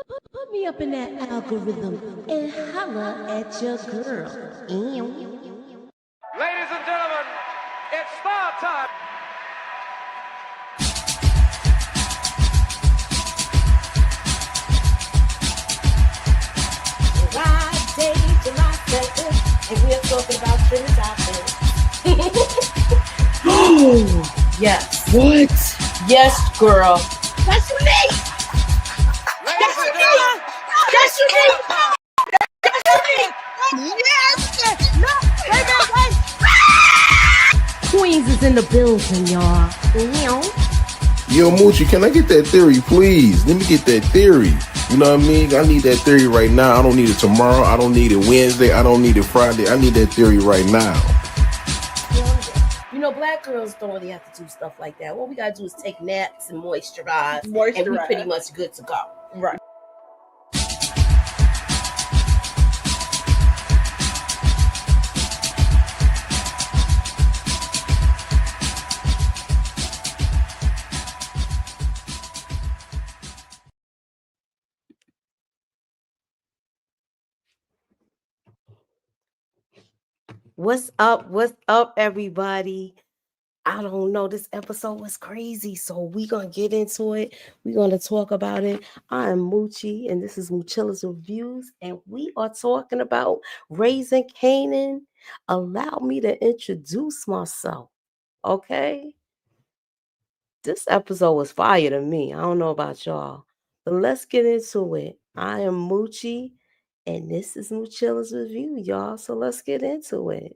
Put me up in that algorithm and holla at your girl. Ladies and gentlemen, it's star time. Friday, July 2nd, and we're talking about trending topics. Oh, Yes. what? Yes, girl. That's unique. Ladies and gentlemen, That's unique. time. Yes. No. Wait. Queens is in the building, y'all. Yo, Moochie, can I get that theory, please? Let me get that theory. You know what I mean? I need that theory right now. I don't need it tomorrow. I don't need it Wednesday. I don't need it Friday. I need that theory right now. You know, black girls don't really have to do stuff like that. What we gotta do is take naps and moisturize. And we pretty much good to go. Right. What's up? What's up, everybody? I don't know. This episode was crazy. So we're going to get into it. We're going to talk about it. I am Moochie, and this is Moochilla's Reviews. And we are talking about Raising Kanan. Allow me to introduce myself. Okay? This episode was fire to me. I don't know about y'all. But let's get into it. I am Moochie, and this is Moochilla's Review, y'all. So let's get into it.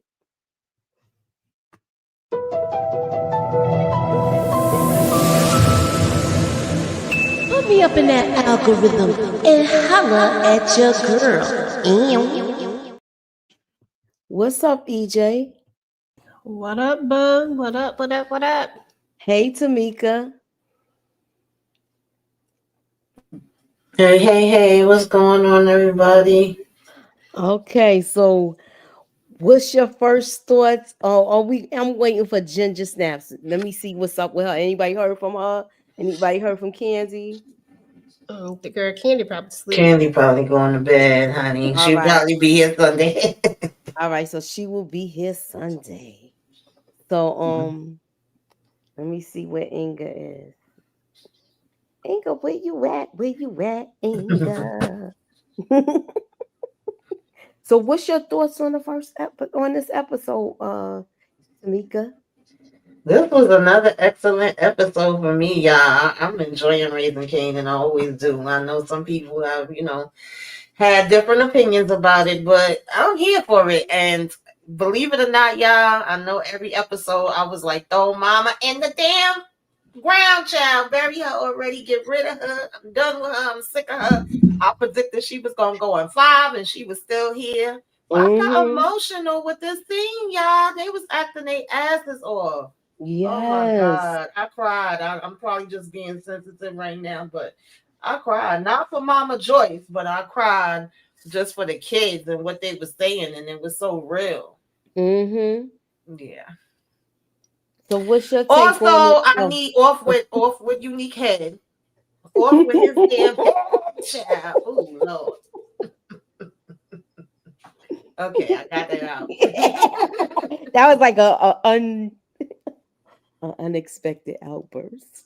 Put me up in that algorithm and holla at your girl. What's up, EJ? What up, bug? What up? What up? What up? Hey, Tamika. Hey, what's going on, everybody? Okay, so what's your first thoughts? I'm waiting for Ginger Snaps. Let me see what's up with her. Anybody heard from her? Anybody heard from Kenzie? The girl Candy probably sleep. Candy probably going to bed, honey. All She'll right. probably be here Sunday. All right, so she will be here Sunday. So let me see where Inga is. Inga, where you at? Where you at, Inga? So what's your thoughts on the on this episode, Tamika? This was another excellent episode for me, y'all. I'm enjoying Raising Kanan. I always do. I know some people have, had different opinions about it, but I'm here for it. And believe it or not, y'all, I know every episode I was like, throw mama in the damn ground, child. Bury her already. Get rid of her. I'm done with her. I'm sick of her. I predicted she was going to go on 5 and she was still here. But I got emotional with this scene, y'all. They was acting their asses off. Yes. Oh my God. I cried. I'm probably just being sensitive right now, but I cried. Not for Mama Joyce, but I cried just for the kids and what they were saying, and it was so real. Mm-hmm. Yeah. So what's your take also, on I need off with Unique Head. Off with his damn child. Oh Lord. Okay, I got that out. That was like an unexpected outburst.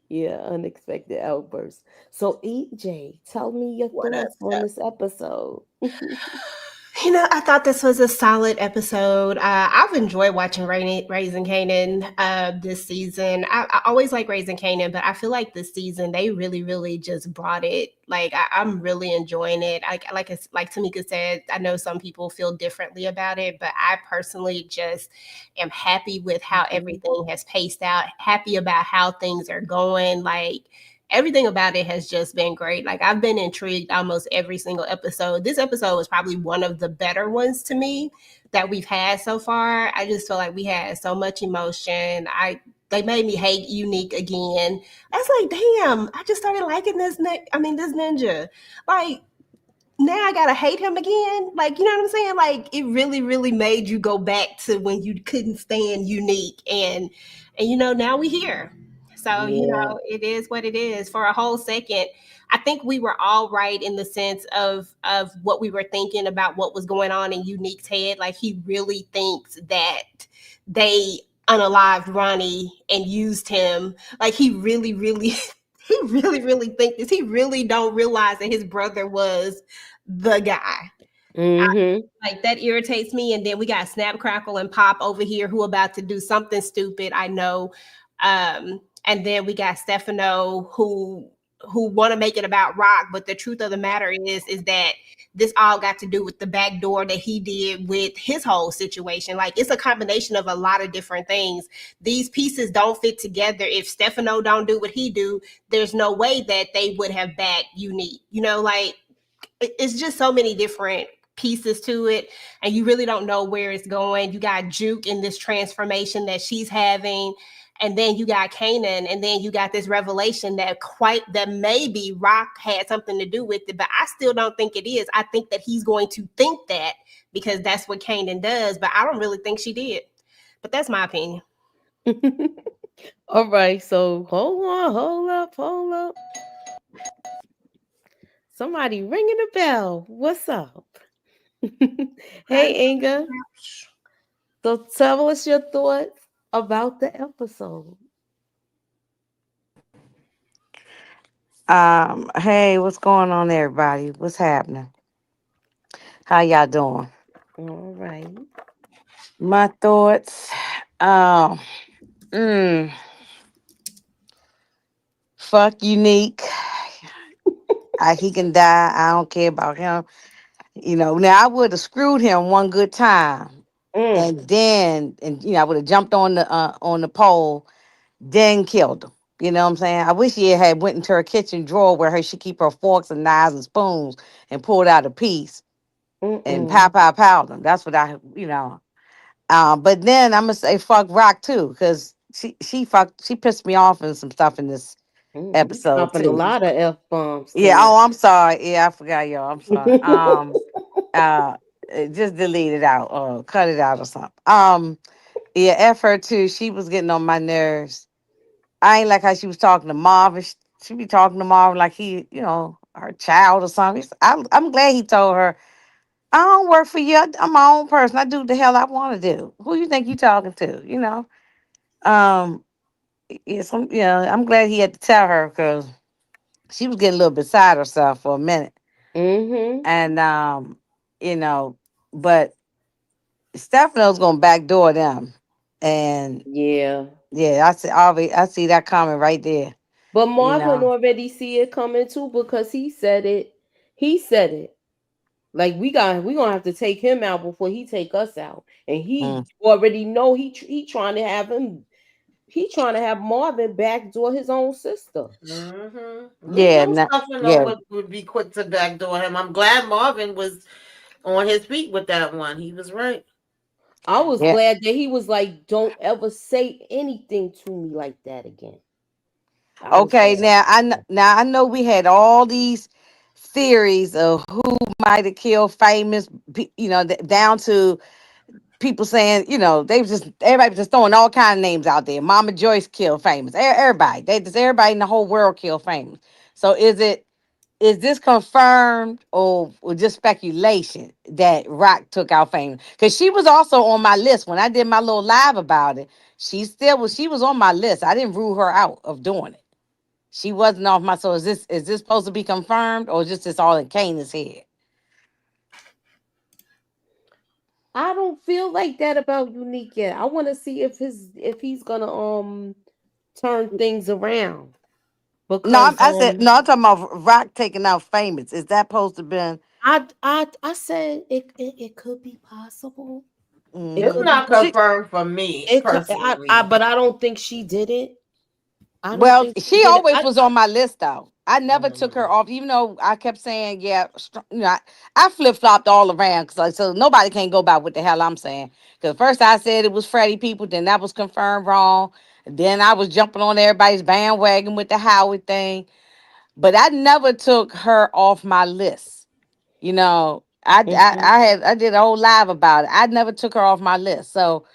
Yeah, unexpected outburst. So EJ, tell me your thoughts on this episode. I thought this was a solid episode. I've enjoyed watching Raising Kanan this season. I always like Raising Kanan, but I feel like this season they really, really just brought it. Like I'm really enjoying it. Like Tamika said, I know some people feel differently about it, but I personally just am happy with how everything has paced out. Happy about how things are going. Like everything about it has just been great. Like I've been intrigued almost every single episode. This episode was probably one of the better ones to me that we've had so far. I just feel like we had so much emotion. They made me hate Unique again. I was like, damn, I just started liking this ninja. Like now I gotta hate him again. Like, you know what I'm saying? Like it really, really made you go back to when you couldn't stand Unique and now we here. So, Yeah. it is what it is. For a whole second, I think we were all right in the sense of what we were thinking about what was going on in Unique's head. Like he really thinks that they unalived Ronnie and used him. Like he really, really he really, really think this. He really don't realize that his brother was the guy. Mm-hmm. Like that irritates me. And then we got Snap Crackle and Pop over here who about to do something stupid, I know. And then we got Stefano who want to make it about Rock, but the truth of the matter is that this all got to do with the back door that he did with his whole situation. Like it's a combination of a lot of different things. These pieces don't fit together. If Stefano don't do what he do, there's no way that they would have backed Unique. Like it's just so many different pieces to it, and you really don't know where it's going. You got Juke in this transformation that she's having, and then you got Kanan, and then you got this revelation that maybe Rock had something to do with it, but I still don't think it is. I think that he's going to think that because that's what Kanan does, but I don't really think she did. But that's my opinion. All right, so hold on, hold up. Somebody ringing a bell. What's up? Hey, Inga. So tell us your thoughts about the episode. Hey, what's going on, everybody? What's happening? How y'all doing? All right. My thoughts. Um, mm, Fuck Unique. He can die. I don't care about him. Now I would have screwed him one good time, Mm, and I would have jumped on the pole, then killed him. You know what I'm saying? I wish he had went into her kitchen drawer where she keep her forks and knives and spoons and pulled out a piece and mm-mm. pow them. That's what But then I'm gonna say fuck Rock too, because she pissed me off and some stuff in this You episode dropping a too. lot of F bombs Yeah. tonight. Oh, I'm sorry. Yeah, I forgot y'all. I'm sorry. Uh, just delete it out or cut it out or something. Yeah, F her too. She was getting on my nerves. I ain't like how she was talking to Marvin. She be talking to Marvin like he, her child or something. I'm glad he told her, I don't work for you. I'm my own person. I do the hell I want to do. Who you think you talking to? Um, I'm glad he had to tell her because she was getting a little beside herself for a minute. Mm-hmm. And you know, but Stefano's gonna backdoor them. And Yeah. yeah, I see that coming right there. But You Marvin know. already see it coming too because he said it. He said it. Like we gonna have to take him out before he take us out. And he Mm. already know he trying to have him. He trying to have Marvin backdoor his own sister. We Yeah, know Stefano yeah, would be quick to backdoor him. I'm glad Marvin was on his feet with that one. He was right. I was yeah. glad that he was like, "Don't ever say anything to me like that again." I was Okay, glad. now I know we had all these theories of who might have killed famous, down to people saying, they was just everybody was just throwing all kind of names out there. Mama Joyce killed famous. Everybody, everybody in the whole world killed famous. So is this confirmed or just speculation that Rock took out famous? Because she was also on my list when I did my little live about it. She was on my list. I didn't rule her out of doing it. She wasn't off my. So is this supposed to be confirmed or just this all in Kanan's head? I don't feel like that about Unique yet. I want to see if he's gonna turn things around No, because I said no. I'm talking about Rock taking out famous. Is that supposed to been? I said it could be possible. It It's could Mm, be not possible. confirmed for me personally. But I don't think she did it. I don't well, think she she did it. always was on my list though. I never took her Mm. off, even though I kept saying, yeah, I flip flopped all around, so nobody can go by what the hell I'm saying. Because first I said it was Freddie people, then that was confirmed wrong. Then I was jumping on everybody's bandwagon with the Howard thing, but I never took her off my list. I Mhm. did a whole live about it. I never took her off my list. So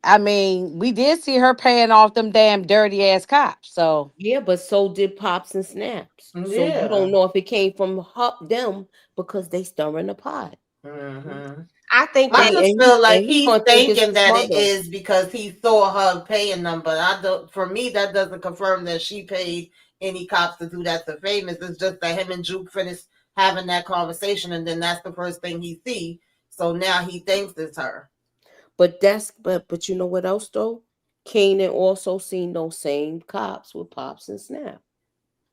I mean, we did see her paying off them damn dirty ass cops. So Yeah, but so did Pops and Snaps. So you Yeah. don't know if it came from them because they stirring the pot. Hmm. I think I that just And feel like he he's gonna think it's thinking his that it mother. is because he saw her paying them, but I don't. For me, that doesn't confirm that she paid any cops to do that to Famous. It's just that him and Juke finished having that conversation, and then that's the first thing he see. So now he thinks it's her. But you know what else though? Kanan also seen those same cops with Pops and Snap.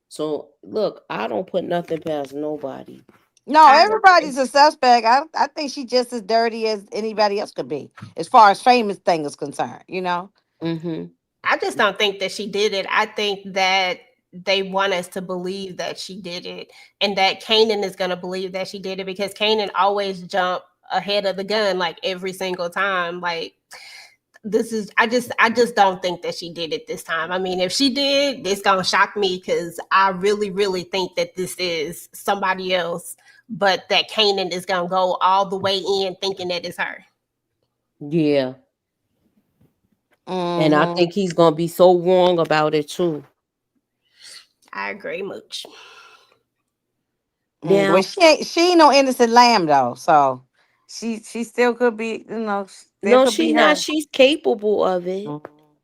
So look, I don't put nothing past nobody. no, I agree. everybody's a suspect. I think she's just as dirty as anybody else could be, as far as famous thing is concerned. You know. Mm-hmm. I just don't think that she did it. I think that they want us to believe that she did it, and that Kanan is going to believe that she did it because Kanan always jump ahead of the gun like every single time. Like this is I just don't think that she did it this time. I mean, if she did, it's gonna shock me because I really think that this is somebody else, but that Kanan is gonna go all the way in thinking that it's her. Yeah. And I Mm-hmm. think he's gonna be so wrong about it too. I agree much. Well, Now, she ain't no innocent lamb though, so she still could be, still no, could she be not. her. She's capable of it. Mhm.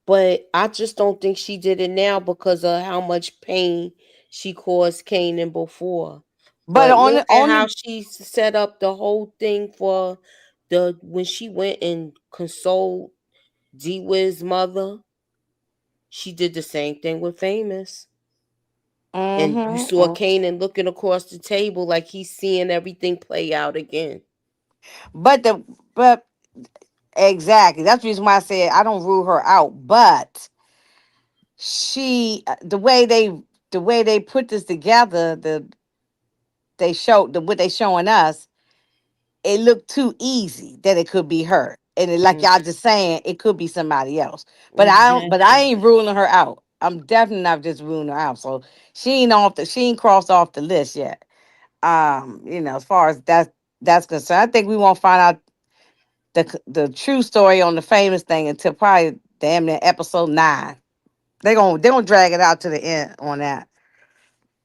But I just don't think she did it now because of how much pain she caused Kanan before. But But on look the at on how the she set up the whole thing for the when she went and consoled D Wiz's mother. She did the same thing with Famous. And you saw hmm Kanan looking across the table like he's seeing everything play out again. but the but exactly, that's the reason why I said I don't rule her out. But the way they put this together, they showed what they showing us, it looked too easy that it could be her. And like Mm, y'all just saying, it could be somebody else. But I exactly. ain't ruling her out. I'm definitely not just ruling her out. So she ain't crossed off the list yet. As far as that's concerned, I think we won't find out the true story on the famous thing until probably damn near episode 9. They gonna drag it out to the end on that.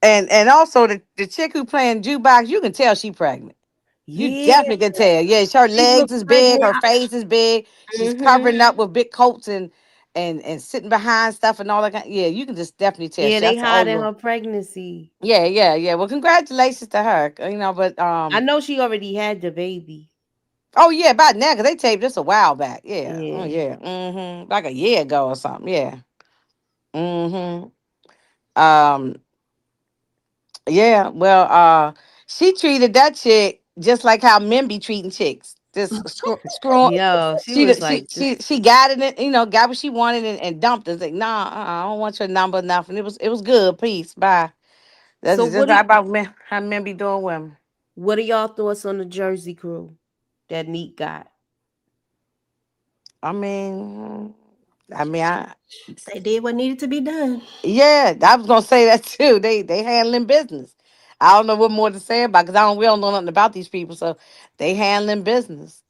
And also the chick who playing jukebox, you can tell she pregnant. You Yeah, definitely can tell. Yes, her she legs looked is big, pregnant. her face is big. She's Mm-hmm. covering up with big coats and sitting behind stuff and all that kind. Yeah, you can just definitely tell. Yeah, they That's oh hiding yeah, her pregnancy. yeah, yeah, yeah. Well, congratulations to her. But I know she already had the baby. oh yeah, about now because they taped this a while back. Yeah, oh Yeah. yeah, like a year ago or something. Yeah, mm-hmm. Um, yeah. Well, she treated that chick just like how men be treating chicks. Just screw. Yo, she She was she like she this. she got it, got what she wanted and dumped it. It's like, nah, I don't want your number, nothing. It was good. Peace, bye. That's So just how about men, how men be doing women. what are y'all thoughts on the Jersey crew that Neat got? I mean, I mean, I They did what needed to be done. yeah, I was gonna say that too. They handling business. I don't know what more to say about because we don't know nothing about these people, so they handling business.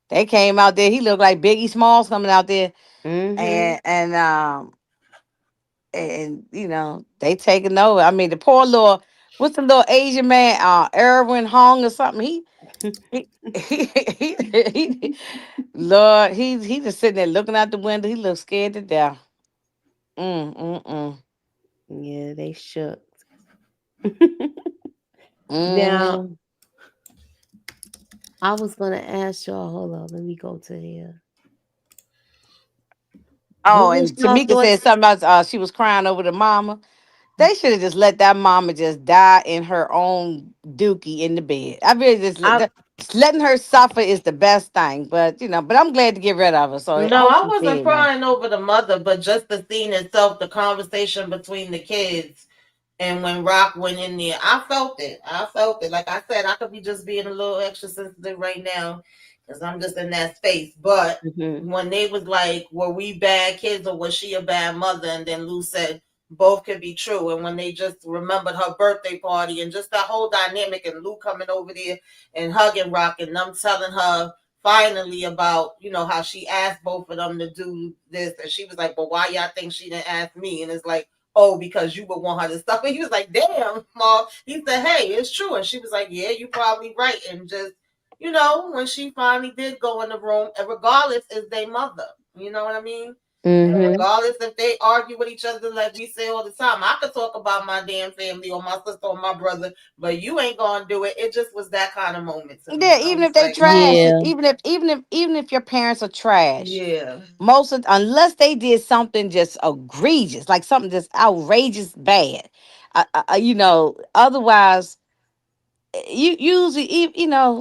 They came out there. He looked like Biggie Smalls coming out there, Mm-hmm. and they taking over. I mean, the poor little what's the little Asian man, Erwin Hong or something. He, he Lord, he just sitting there looking out the window. He looks scared to death. Mm mm mm Yeah, they shook. Now, mm. I was gonna ask y'all, hold on, let me go to here. What Oh, was and y'all Tamika said thoughts? something about she was crying over the mama. They should have just let that mama just die in her own dookie in the bed. I really I just letting her suffer is the best thing. But I'm glad to get rid of her. So I No, hope I she's wasn't dead now. crying over the mother, but just the scene itself, the conversation between the kids. And when Rock went in there, I felt it. I felt it. Like I said, I could be just being a little extra sensitive right now because I'm just in that space. But mhm. when they was like, were we bad kids or was she a bad mother? And then Lou said, both could be true. And when they just remembered her birthday party and just that whole dynamic and Lou coming over there and hugging Rock and them telling her finally about, how she asked both of them to do this, and she was like, "But why y'all think she didn't ask me?" And it's like, "Oh, because you would want her to stop." And he was like, "Damn, Mom." He said, "Hey, it's true." And she was like, "Yeah, you probably right." And just, when she finally did go in the room, and regardless, is their mother. You know what I mean? And Mm-hmm. regardless if they argue with each other, like we say all the time, I could talk about my damn family or my sister or my brother, but you ain't gonna do it. It just was that kind of moment to me. Yeah, I even was if they like, oh, trash, Yeah. even if your parents are trash, yeah, unless they did something just egregious, like something just outrageous bad, otherwise you usually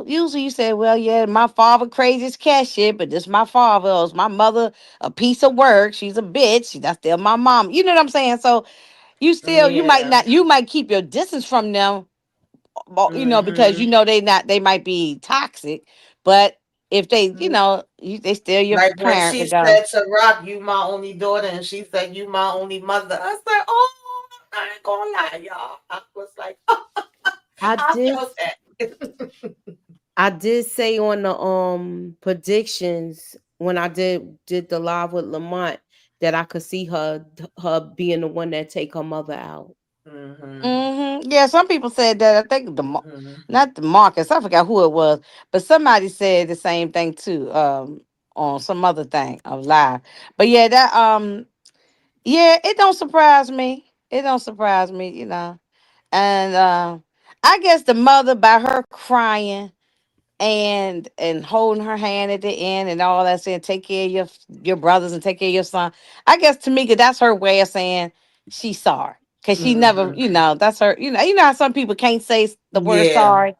usually you say, well, yeah, my father crazy as cat shit, but this my father, or it's my mother a piece of work, she's a bitch, that's still my mom, you know what I'm saying? So you might yeah, not, you might keep your distance from them, because hmm they might be toxic, but if they, they still your like when parent she regardless. said to Rock, "You my only daughter," and she said, "You my only mother." I said, "Oh, I ain't gonna lie, y'all." I was like, I I did felt that. I did say on the predictions when I did the live with Lamont that I could see her being the one that take her mother out. hmm Yeah, some people said that. I think hmm not the Marcus. I forgot who it was, but somebody said the same thing too. On some other thing of live. But yeah, yeah, it don't surprise me. It don't surprise me, And I guess the mother, by her crying and holding her hand at the end and all that, saying take care of your brothers and take care of your son. I guess Tamika, that's her way of saying she's sorry, because she never, hmm that's her. You know how some people can't say the word Yeah. sorry,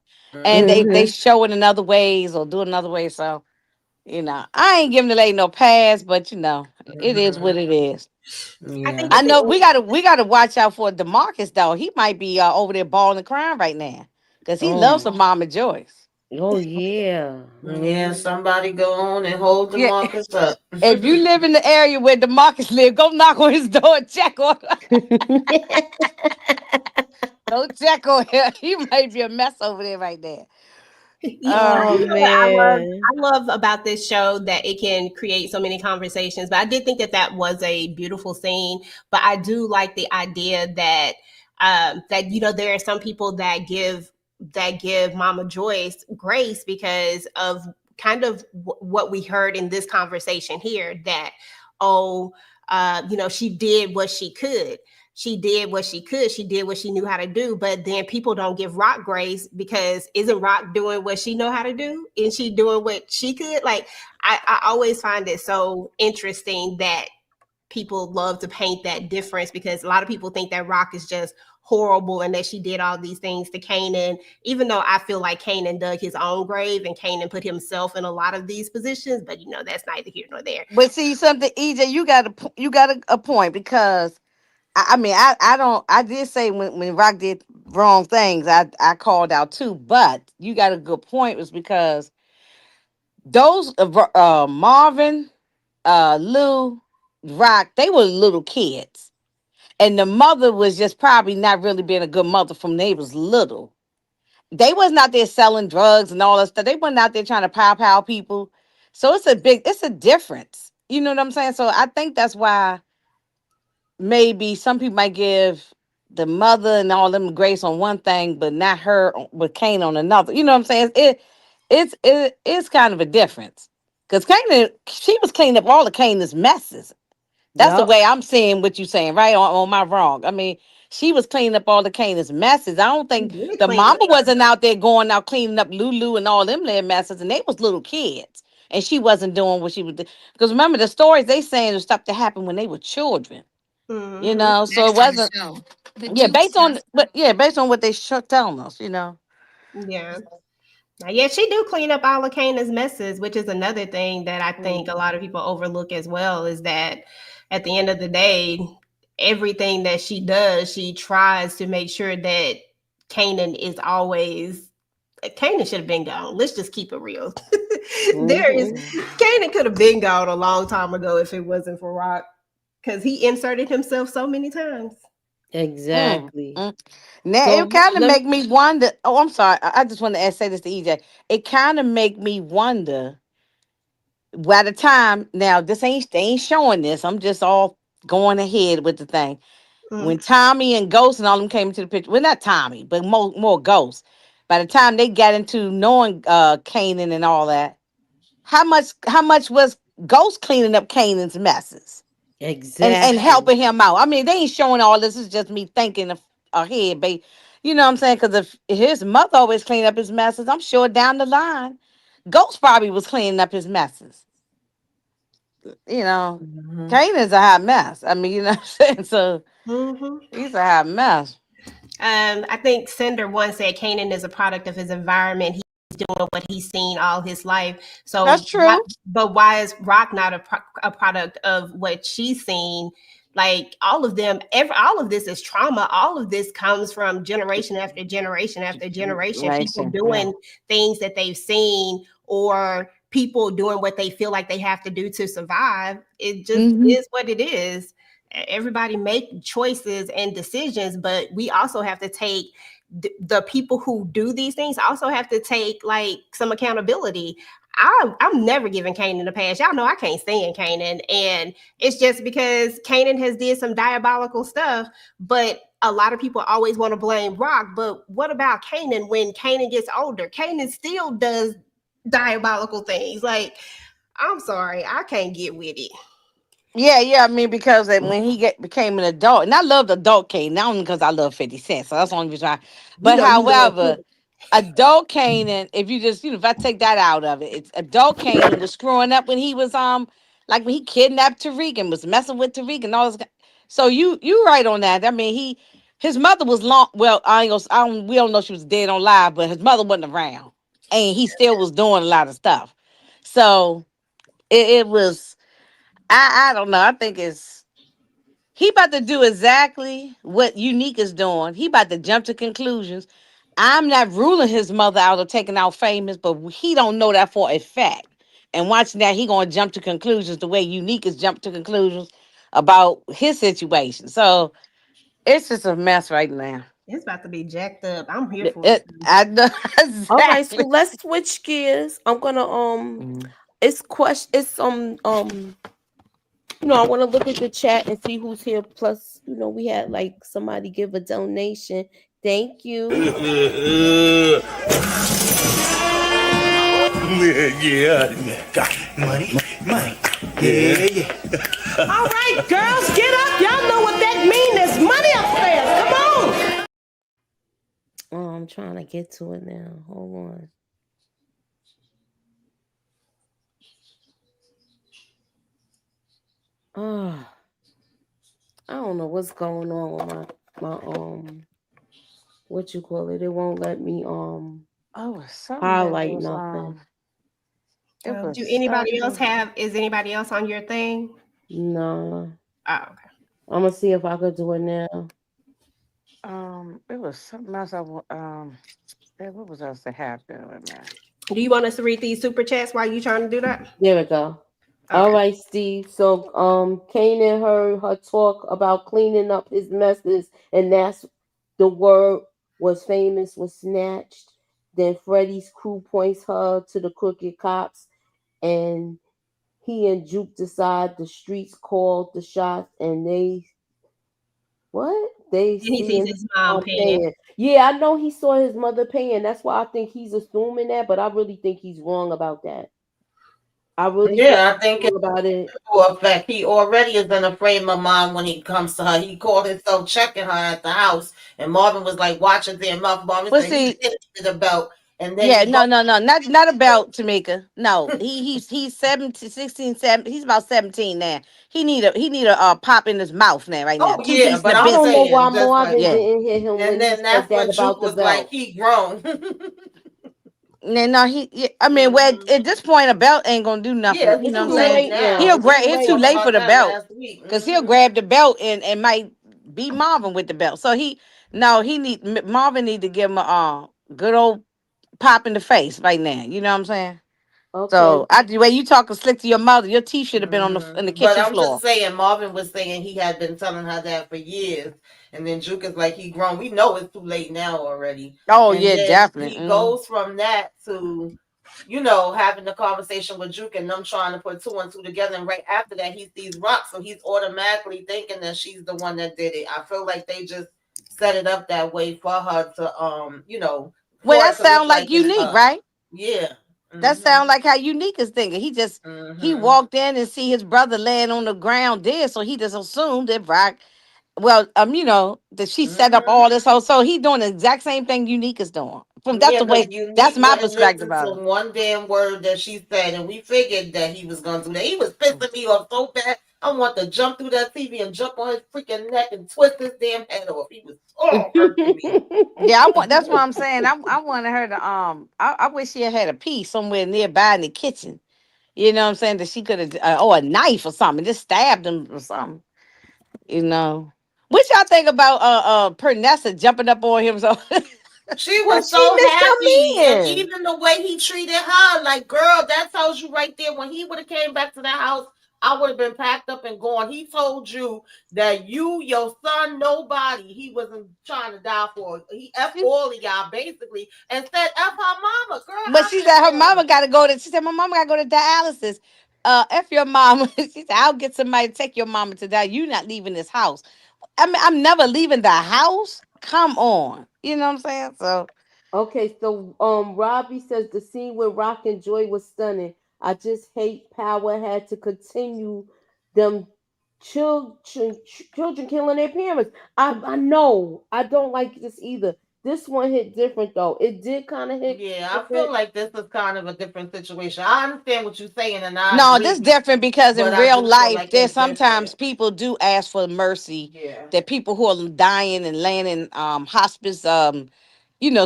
and hmm they Mhm. show it in other ways or do it another way. So I ain't giving the lady no pass, but it is hmm what it is. I think Yeah. I at the know end, we gotta watch out for Demarcus though. He might be over there bawling and crying right now because he loves some Mama Joyce. Oh yeah. Yeah. Somebody go on and hold the Yeah. Marcus up. If you live in the area where Demarcus live, go knock on his door and check on him. Go check on him. He might be a mess over there right there. Oh you know what man. I love about this show that it can create so many conversations. But I did think that that was a beautiful scene. But I do like the idea that there are some people that give Mama Joyce grace because of kind of what we heard in this conversation here. That oh, she did what she could. She did what she could. She did what she knew how to do. But then people don't give Rock grace because isn't Rock doing what she know how to do? Is she doing what she could? Like I always find it so interesting that people love to paint that difference because a lot of people think that Rock is just horrible and that she did all these things to Kanan, even though I feel like Kanan dug his own grave and Kanan put himself in a lot of these positions. But that's neither here nor there. But see something, EJ, you got a point, because I don't, I did say when Rock did wrong things, I called out too. But you got a good point, was because those Marvin, Lou, Rock, they were little kids. And the mother was just probably not really being a good mother from when they was little. They wasn't out there selling drugs and all that stuff. They wasn't out there trying to pow people. So it's a difference. You know what I'm saying? So I think that's why maybe some people might give the mother and all them grace on one thing, but not her with Kane on another. You know what I'm saying? It's kind of a difference. Because Kane, she was cleaning up all of Kane's messes. That's the Yup. way I'm seeing what you're saying, right? Or am I wrong? I mean, she was cleaning up all the Candace messes. I don't He think did the clean mama up. wasn't out there going out cleaning up Lulu and all them little messes, and they was little kids, and she wasn't doing what she was doing. Because remember, the stories they saying was stuff that happened when they were children. Mm-hmm. So it wasn't. Yeah, based on what they telling us. Yeah. Now, yeah, she do clean up all of Kana's messes, which is another thing that I think a lot of people overlook as well. Is that at the end of the day, everything that she does, she tries to make sure that Kanan is always. Kanan should have been gone. Let's just keep it real. There is Mhm. Kanan could have been gone a long time ago if it wasn't for Rock, because he inserted himself so many times. Mm, Exactly. mm. Now So it kind of let make me wonder. Oh, I'm sorry. I just want to say this to EJ. It kind of make me wonder. By the time now, they ain't showing this. I'm just all going ahead with the thing. Mm. When Tommy and Ghost and all them came into the picture, well, not Tommy, but more Ghost. By the time they got into knowing Kanan and all that, how much was Ghost cleaning up Kanan's messes and Exactly. helping him out? I mean, they ain't showing all this. It's just me thinking ahead, but you know what I'm saying? Because if his mother always cleaned up his messes, I'm sure down the line, Ghost probably was cleaning up his messes. You know, Mhm. Kanan's a hot mess. I mean, you know what I'm saying? So Hmm. he's a hot mess. I think Cinder once said Kanan is a product of his environment. He's doing what he's seen all his life. That's So, true. but why is Rock not a product of what she's seen? Like all of them, all of this is trauma. All of this comes from generation after generation after generation. People Nation, yeah. doing things that they've seen, or people doing what they feel like they have to do to survive. It just Hmm. is what it is. Everybody make choices and decisions, but we also have to take the people who do these things also have to take like some accountability. I'm never giving Kanan a pass. Y'all know I can't stand Kanan, and it's just because Kanan has did some diabolical stuff. But a lot of people always want to blame Rock. But what about Kanan when Kanan gets older? Kanan still does diabolical things. Like, I'm sorry, I can't get with it. Yeah, yeah. I mean, because when he became an adult, and I loved adult Kane, not only because I love 50 Cent, so that's the only reason why. You But know you love however, adult Kane, and if you just, if I take that out of it, it's adult Kane was screwing up when he was like when he kidnapped Tariq and was messing with Tariq and all this. So you right on that. I mean, his mother was long. Well, I ain't gonna, I don't we don't know she was dead on live, but his mother wasn't around, and he still was doing a lot of stuff. So it was. I don't know. I think he about to do exactly what Unique is doing. He about to jump to conclusions. I'm not ruling his mother out or taking out Famous, but he don't know that for a fact. And watching that, he gonna jump to conclusions the way Unique is jumped to conclusions about his situation. So it's just a mess right now. it's about to be jacked up. I'm here for it. I know All right, so exactly. let's switch gears. I'm gonna Mhm. it's question it's I want to look at the chat and see who's here. Plus, we had like somebody give a donation. Thank you. Yeah, got money, money. Yeah, yeah. All right, girls, get up. Y'all know what that means. There's money upstairs. Come on. Oh, I'm trying to get to it now. Hold on. Oh, I don't know what's going on with my what you call it. It won't let me Oh, something that highlight was nothing. it was Do anybody else something. have? Is anybody else on your thing? No. Oh, okay. I'm gonna see if I could do it now. It was something else. What was else that happened with me? Do you want us to read these super chats while you trying to do that? There we go. All Okay. right, Steve. So, Kanan heard her talk about cleaning up his messes, and that's the word was famous was snatched. Then Freddie's crew points her to the crooked cops, and he and Juke decide the streets called the shots, and they And he see sees his his mom mom paying. paying. Yeah, I know he saw his mother paying. That's why I think he's assuming that, but I really think he's wrong about that. I really think Yeah, I he's think wrong about it. for a fact he already is in a frame of mind when he comes to her. He called himself checking her at the house, and Marvin was like watching their mouth. Marvin Well, said he see, hit the belt, and then yeah, he goes, no, not about Tamika. No, he's 17, 16, 17. He's about 17 now. He need a pop in his mouth now, right now. "Oh Two yeah," piece in but the I I'm don't know biscuit. why saying just like, Marvin Yeah. didn't hit him and when he then said that's that when about Juke the was like, belt. "He grown." No, yeah, I mean, well, Mhm. at this point, a belt ain't gonna do Yeah, nothing. You it's It's know what I'm too too saying? late late now. now. He'll It's grab. too We It's too late. talked late for about the that belt last week. because he'll Hmm. grab the belt and might beat Marvin with the belt. So no, Marvin need to give him a good old pop in the face right now. You know what I'm saying? Okay. So the way you talking slick to your mother, your teeth should have been on the But kitchen I'm just floor. saying, Marvin was saying he had been telling her that for years, and then Juke is like, he grown. We know it's too late now already. Oh And yeah, then definitely. he goes from that to having the conversation with Juke and them trying to put two and two together. And right after that, he sees Rock. So he's automatically thinking that she's the one that did it. I feel like they just set it up that way for her to, Well, for that it to look sound like like it's Unique, her. right? Yeah. That Mm-hmm. sound like how Unique is thinking. He Mm-hmm. walked in and see his brother laying on the ground dead, so he just assumed that Rock. Well, that she set up Mm-hmm. all this whole. So he doing the exact same thing Unique is doing. From that's Yeah, the way. because That's Unique my wouldn't perspective listen to about one damn word that she said, and we figured that he was gonna do that. He was it. pissing me off so bad. I want to jump through that TV and jump on his freaking neck and twist his damn head off. He was irking me. Yeah, I want. That's what I'm saying. I wanted her to. I wish she had a piece somewhere nearby in the kitchen. You know what I'm saying, that she could have, or a knife or something, just stabbed him or something. You know. What y'all think about Pernessa jumping up on him? So She Cause was she so missed happy, her and man. even the way he treated her, like, girl, that tells you right there. When he would have came back to the house, I would have been packed up and gone. He told you that your son, nobody, he wasn't trying to die for. He f she, all of y'all basically, and said f her mama. Girl, but I've she been said her there. mama got to go to. She said my mama got to go to dialysis. F your mama. She said I'll get somebody to take your mama to die. You not leaving this house. I mean, I'm never leaving the house. Come on, you know what I'm saying? So Okay, so Robbie says the scene with Rock and Joy was stunning. I just hate Power had to continue them children killing their parents. I know. I don't like this either. This one hit different though. It did kind of hit Yeah, I feel different. like this is kind of a different situation. I understand what you're saying, and I no, this agree, different because but in I real do feel life, like there's it's different. sometimes people do ask for mercy. Yeah. That people who are dying and laying in hospice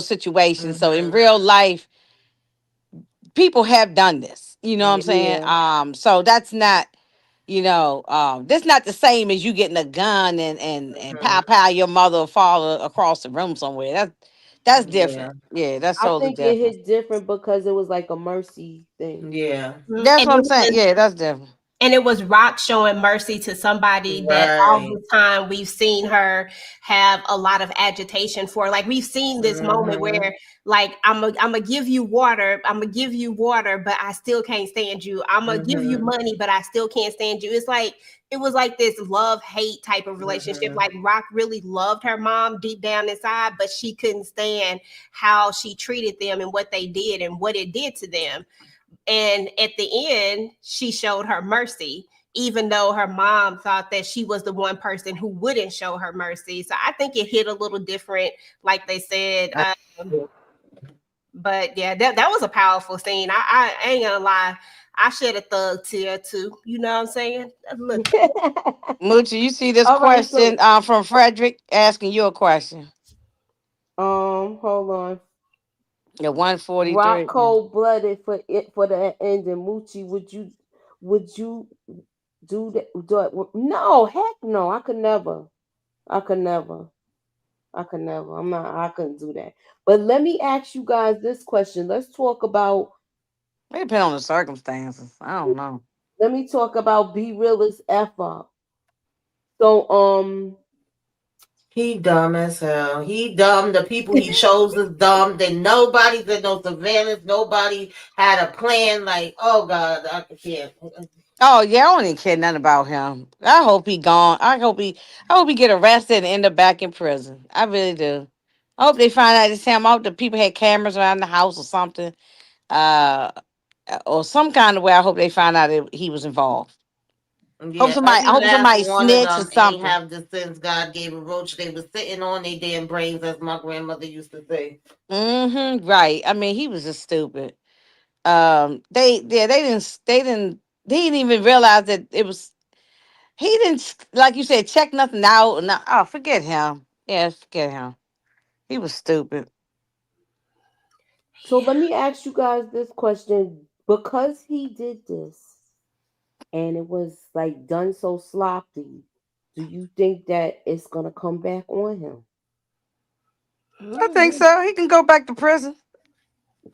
situations. So in Mm-hmm. real life, people have done this. You know what I'm Yeah. saying? Yeah. So that's not that's not the same as you getting a gun and pow Mm-hmm. pow your mother or father across the room somewhere. That's Yeah. different. Yeah, that's I totally think it different. hit different because it was like a mercy thing. Yeah. Mhm. That's And what I'm it saying. was Yeah, that's different. and it was Rock showing mercy to somebody that all Right. the time we've seen her have a lot of agitation for. Like we've seen this moment Mm-hmm. where, like, I'm gonna give you water, I'm gonna give you water, but I still can't stand you. I'm gonna give you Mm-hmm. money, but I still can't stand you. It's like it was like this love hate type of relationship. Mm-hmm. Like Rock really loved her mom deep down inside, but she couldn't stand how she treated them and what they did and what it did to them. And at the end, she showed her mercy, even though her mom thought that she was the one person who wouldn't show her mercy. So I think it hit a little different, like they said. But yeah, that was a powerful scene. I ain't gonna lie. I shed a thug tear too. You know what I'm saying? Look, Moochie, you see this All right, question so from Frederick asking you a question. hold on. The Rock 143. cold blooded for it for the ending. Moochie, would you do that? No, heck no. I could never. I could never. I could never. I couldn't do that. But let me ask you guys this question. It depends on the circumstances. I don't know. Let me talk about Be Realist F up. So He dumb as hell. He dumb. The people he chose is dumb. Then nobody's in no surveillance. Nobody had a plan. Like, oh God, I can't. Oh yeah, I don't even care nothing about him. I hope he gone. I hope he get arrested and end up back in prison. I really do. I hope they find out it's him. I hope the people had cameras around the house or something. Uh or some kind of way. I hope they find out that he was involved. Yeah, I every hope last somebody one of snitched or them ain't something. have the sense God gave a roach. They was sitting on their damn brains, as my grandmother used to say. Right. I mean, he was just stupid. They didn't even realize that it was he didn't, like you said, check nothing out. No, oh, forget him. Yeah, forget him. He was stupid. so let me ask you guys this question. Because he did this and it was like done so sloppy, do you think that it's gonna come back on him? I think so. He can go back to prison.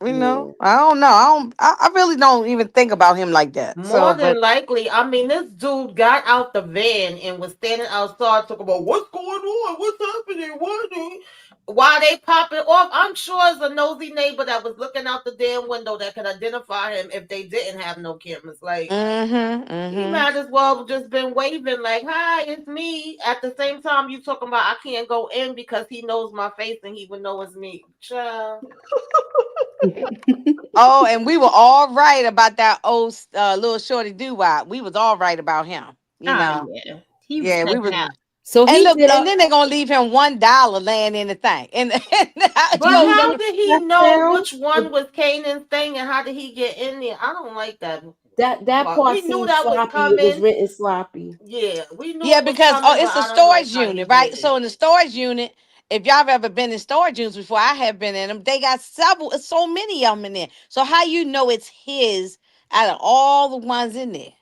Yeah. I don't know. I really don't even think about him like that. More So, than but likely, I mean, this dude got out the van and was standing outside talking about what's going on, what's happening, while they popping off, I'm sure it's a nosy neighbor that was looking out the damn window that could identify him if they didn't have no cameras. Like, he might as well have just been waving like, "Hi, it's me." At the same time, you talking about I can't go in because he knows my face and he would know it's me. Child. Oh, and we were all right about that old little shorty doo wop. We was all right about him. You Oh know, yeah, he was yeah, we cussing was. out. So And he look, did and a then they're gonna leave him $1 laying in the thing, and But you know who's how gonna. did he know touchdown. which one was Kanan's thing and how did he get in there? I don't like that That part. part We knew seemed that was sloppy. It was coming. written sloppy. Yeah, we knew Yeah, it was because coming, but it's a I don't like storage how he unit, did right? it. So in the storage unit, if y'all have ever been in storage units before, I have been in them. They got several, so many of them in there. So how you know it's his out of all the ones in there?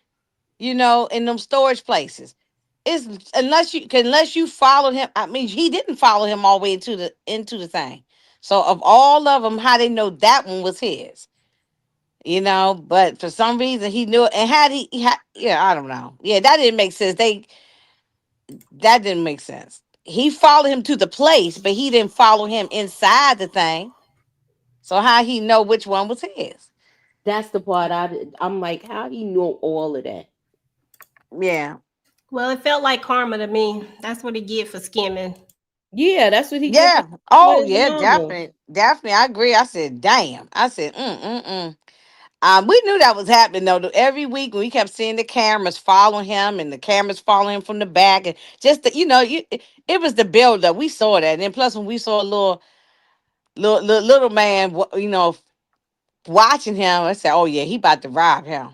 You know, in them storage places. It's unless you followed him. I mean, he didn't follow him all the way into the thing. So of all of them, how they know that one was his? You know, but for some reason he knew it. And had yeah, I don't know. Yeah, that didn't make sense. That didn't make sense. He followed him to the place, but he didn't follow him inside the thing. So how he know which one was his? That's the part I'm like, how he know all of that? Yeah. Well, it felt like karma to me. That's what he get for skimming. Yeah, that's what he get for Yeah. Oh, with his yeah, mama. definitely. Definitely. I agree. I said, damn. I said, mm. We knew that was happening though. Every week we kept seeing the cameras following him and the cameras following him from the back. And just the, it was the build up. We saw that. And then plus when we saw a little man, watching him, I said, "Oh yeah, he about to rob him,"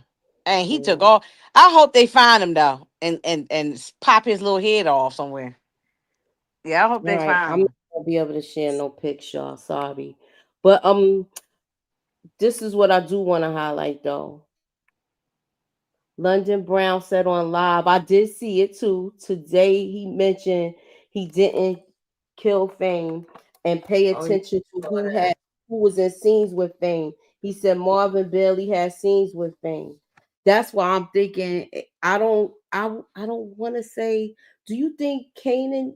and he took Yeah. all. I hope they find him though, and pop his little head off somewhere. Yeah, I hope All they right, find I'm not him. gonna be able to share no picture. Sorry, but this is what I do want to highlight though. London Brown said on live, I did see it too. Today he mentioned he didn't kill Fame and pay Oh, you attention to saw that. who was in scenes with Fame. He said Marvin Bailey had scenes with Fame. That's why I'm thinking I don't want to say, do you think Kanan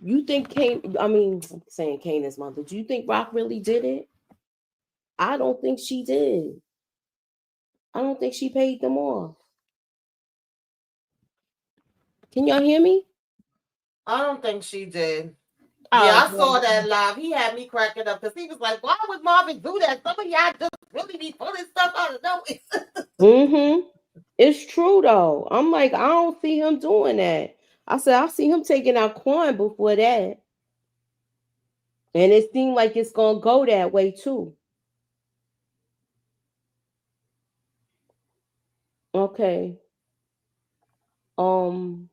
you think I'm saying Kanan's mother. Do you think Rock really did it? I don't think she did. I don't think she paid them off. Can y'all hear me? I don't think she did. Yeah, Oh, I saw that live. He had me cracking up because he was like, "Why would Marvin do that? Some of y'all just really be pulling stuff out of nowhere." Mm-hmm. It's true though. I'm like, I don't see him doing that. I said I see him taking out coin before that. And it seemed like it's gonna go that way too. Okay. Um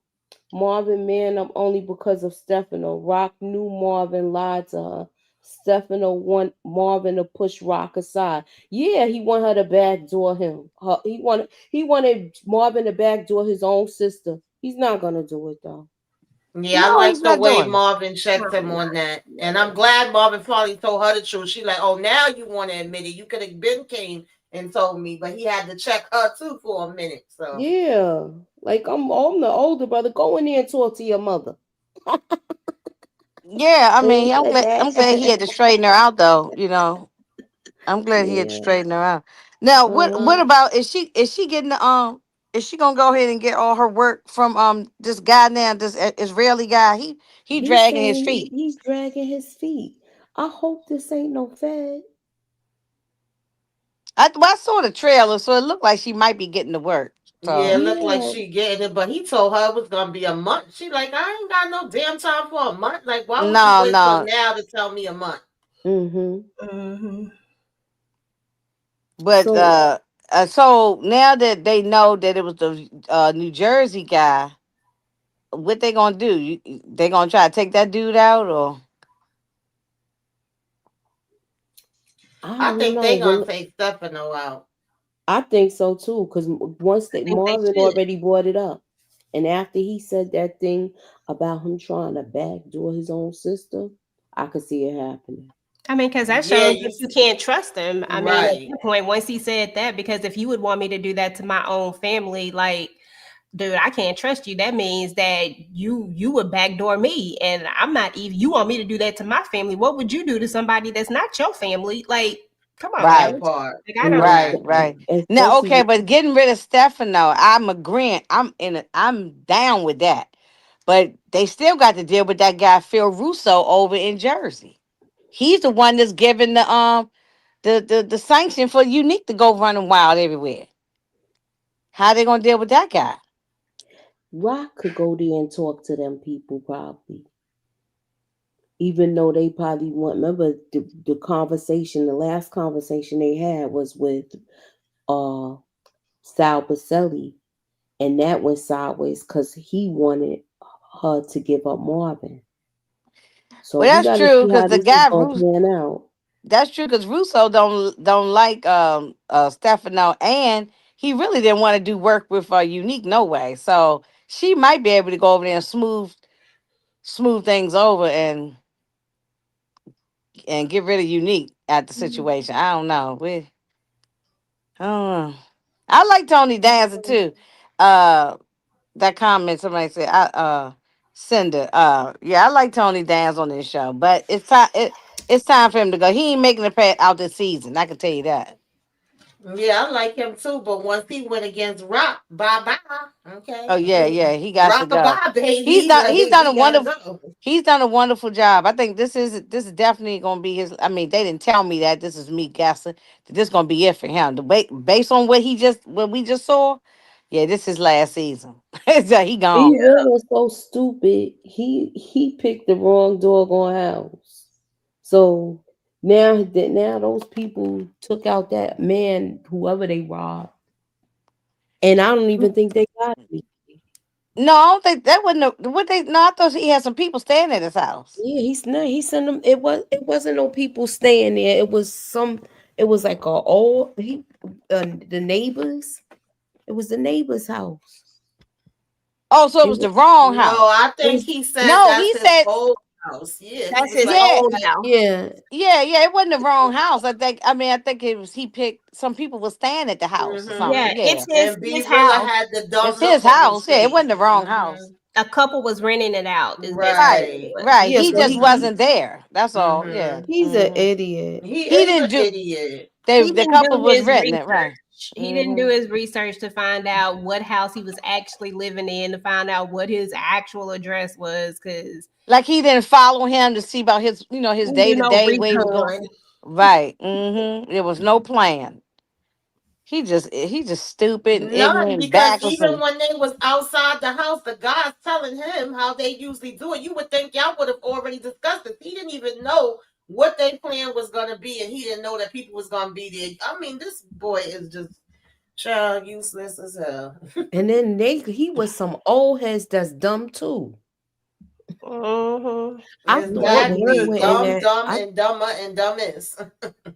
Marvin man up only because of Stefano. Rock knew Marvin lied to her. Stefano want Marvin to push Rock aside. Yeah, he want her to backdoor him. He wanted Marvin to backdoor his own sister. He's not gonna do it though. Yeah, I No, like he's the not way doing it. Marvin checked him on that. And I'm glad Marvin finally told her the truth. She like, "Oh, now you want to admit it. You could have been came and told me," but he had to check her too for a minute. So Yeah. Like I'm the older brother. Go in there and talk to your mother. Yeah, I Ain't mean, said I'm glad he that. had to straighten her out though. I'm glad he had to Yeah. straighten her out. Now, what Uh-huh. about is she getting is she gonna go ahead and get all her work from this guy now, this Israeli guy? He He's dragging his saying feet. he's dragging his feet. I hope this ain't no fed. I saw the trailer, so it looked like she might be getting to work. yeah, it So looked like Yeah. she getting it, but he told her it was gonna be a month. She like, "I ain't got no damn time for a month. Like, why would you no, wait till no. now to tell me a month?" Mm-hmm. mm-hmm. But So so now that they know that it was the New Jersey guy, what they gonna do? They gonna try to take that dude out, or I I don't think know. they gonna Well, take Stefano out. I think so too. Because once I they think they Marvin should. already brought it up, and after he said that thing about him trying to backdoor his own sister, I could see it happening. I mean, because that Yeah, shows that you can't trust him. I mean, at right. that point, once he said that, because if you would want me to do that to my own family, like dude, I can't trust you. That means that you would backdoor me, and I'm not even. You want me to do that to my family? What would you do to somebody that's not your family? Like, come on now. That Right, part. Like, I don't. right, Right. right. Now, especially okay, with but getting rid of Stefano, I'm agreeing. I'm down with that. But they still got to deal with that guy Phil Russo over in Jersey. He's the one that's giving the sanction for Unique to go running wild everywhere. How they gonna deal with that guy? Rock could go there and talk to them people probably. Even though they probably want, remember the conversation, the last conversation they had was with uh Sal Baselli, and that went sideways because he wanted her to give up Marvin. So Well, we that's got to true see because how the this is guy going to Russo. pan out. That's true because Russo don't like Stefano, and he really didn't want to do work with Unique no way. So she might be able to go over there and smooth things over and get rid of Unique at the situation. I don't know. I don't know. I like Tony Danza too. Uh, that comment somebody said, Cinder. Yeah, I like Tony Danza on this show, but it's time for him to go. He ain't making it out this season. I can tell you that. Yeah, I like him too, but once he went against Rock, bye bye. Okay. Oh yeah, yeah, he got to go. Rockabye, He's baby. done. He's Like, done a he gotta wonderful. go. He's done a wonderful job. I think this is definitely going to be his. I mean, they didn't tell me that. This is me guessing that this going to be it for him. The way based on what we just saw, yeah, this is last season. So he gone. B-Will was so stupid. He picked the wrong doggone house. So now those people took out that man, whoever they robbed, and I don't even think they got me. No, I don't think that wasn't what they. No, I thought he had some people staying at his house. Yeah, he's not. He sent them. It wasn't no people staying there. It was some. It was like a old the neighbors. It was the neighbor's house. Oh, so it It was the was. wrong No, house. I It think was. he said No, that's he his said, old house. Yeah, he That's was his like, yeah, old house. Yeah. yeah. It wasn't the wrong house. I think. I mean, I think it was. He picked some people were staying at the house or mm-hmm. Yeah, something. Yeah, it's And his B Willa house. had the dumb it's his look on his house. Yeah, it face. wasn't the wrong house. Mm-hmm. A couple was renting it out. Is basically what Right, it Right. was. right. Yeah. He So just he wasn't there. That's all. Yeah. Mm-hmm. he's an idiot. He He is didn't an do. idiot. He The didn't couple do was his renting it. Right. research. He didn't Hmm. do his research to find out what house he was actually living in, to find out what his actual address was, because Like he didn't follow him to see about his, his didn't day do to no day where he was going. recon. Right. There was no plan. He just stupid and None, ignorant and because backward. even when they was outside the house, the guy's telling him how they usually do it. You would think y'all would have already discussed this. He didn't even know what their plan was gonna be, and he didn't know that people was gonna be there. I mean, this boy is just child useless as hell. And then he was some old heads that's dumb too. Mm-hmm. I thought when he Exactly. went in Dumb, there, dumb, and dumber and dumbest.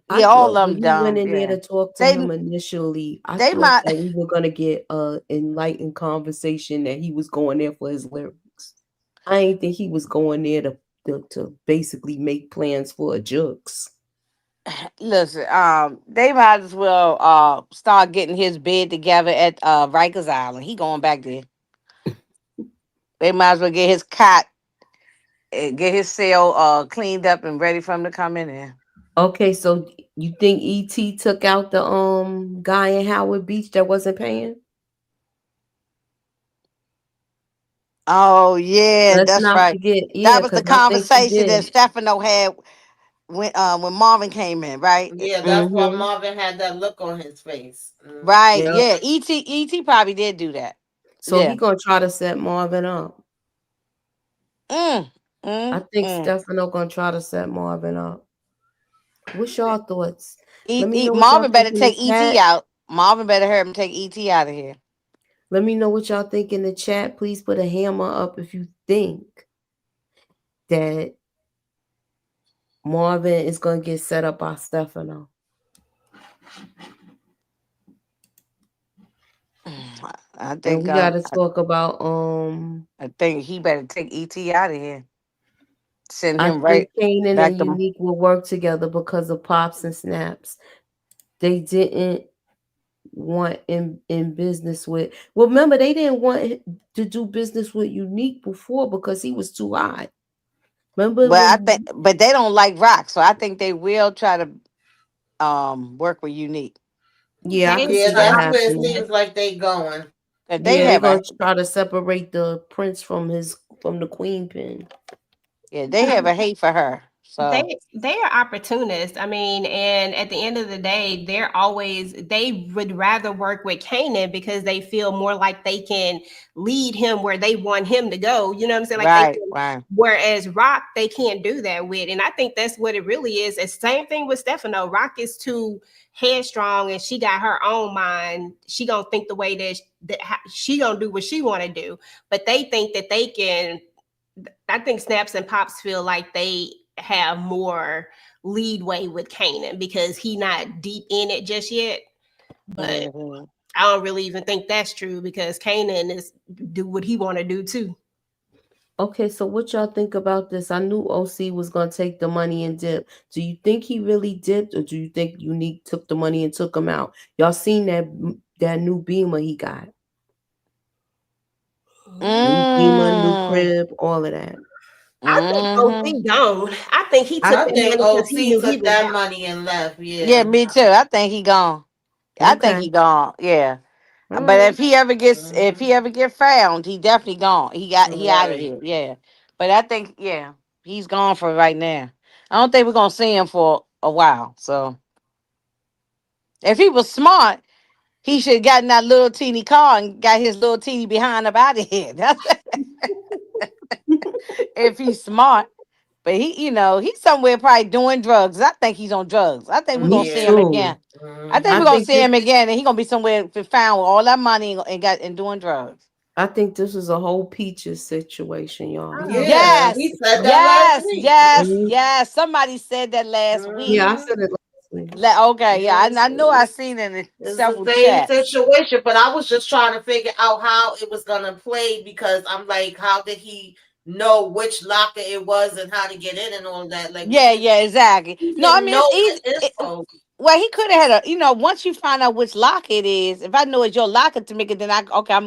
I Yeah, all thought of when them he went dumb. in there Yeah. to talk to They him initially, I they thought might that we were gonna get a enlightened conversation that he was going there for his lyrics. I ain't think he was going there to basically make plans for a jokes. listen. They might as well start getting his bed together at Rikers Island. He going back there. They might as well get his cot, get his cell cleaned up and ready for him to come in there. Okay, so you think ET took out the guy in Howard Beach that wasn't paying? Oh yeah, Let's that's not right. forget, That yeah, was the because I think he conversation that did. Stefano had when Marvin came in, right? Yeah, that's why Mm-hmm. Marvin had that look on his face. Right. Yeah. Yeah. Et probably did do that. So he Yeah. gonna try to set Marvin up. Mm, I mm, think mm. Stefano gonna try to set Marvin up. What's y'all thoughts? Let me know what y'all Marvin think better in the take Et chat. out. Marvin better hurry and take Et out of here. Let me know what y'all think in the chat. Please put a hammer up if you think that Marvin is gonna get set up by Stefano. I And think we gotta talk about I think he better take Et out of here. Send I him think right Kanan back and to Unique will work together because of Pops and Snaps. They didn't want in business with. Well, remember they didn't want to do business with Unique before because he was too high. Remember But I when? think, but they don't like rock, so I think they will try to work with Unique. Yeah, I They could Yeah, see that that's um where it happening. seems like they going. But they Yeah, they're have gonna a try to separate the prince from the queen pin. yeah, they have a hate for her. So they are opportunists. I mean, and at the end of the day, they would rather work with Kanan because they feel more like they can lead him where they want him to go. You know what I'm saying? Like they right, can, right. whereas Rock, they can't do that with. And I think that's what it really is. It's the same thing with Stefano. Rock is too headstrong and she got her own mind. She gonna think the way she gonna do what she want to do. But they think that they can. I think Snaps and Pops feel like they have more leadway with Kanan because he not deep in it just yet. But Hmm. I don't really even think that's true because Kanan is do what he want to do too. Okay, so what y'all think about this? I knew OC was gonna take the money and dip. Do you think he really dipped, or do you think Unique took the money and took him out? Y'all seen that new Beamer he got? New Beamer, new Mm, crib, all of that. I think hmm. OC gone. I think he I took I the think think money because he OC knew he took was that out. money and left. Yeah, Yeah. me too. I think he gone. I think okay. he gone. Yeah. All But right. if Hmm. he ever get found, he definitely gone. He out of Right. here. Yeah. But I think he's gone for right now. I don't think we're gonna see him for a while. So if he was smart, he should have gotten that little teeny car and got his little teeny behind up out of here. That's if he's smart. But he's somewhere probably doing drugs. I think he's on drugs. I think we're Me gonna see him Yeah. too. again. I think I we're Hmm. gonna think see this. him again, and he's gonna be somewhere found with all that money and doing drugs. I think this is a whole peaches situation, y'all. Oh, Yeah, Yes, we said that last yes, week. yes, Mhm. yes. Somebody said that last week. Yeah, I Hmm. said it last week. Okay, yeah, I Yes, know I seen it in it's the several same chats. situation, but I was just trying to figure out how it was gonna play because I'm like, how did he know which locker it was and how to get in and all that? Like Yeah, yeah, exactly. he No, I didn't mean it's know easy. the info. Well, he could have had once you find out which locker it is, if I know it's your locker, Tamika, then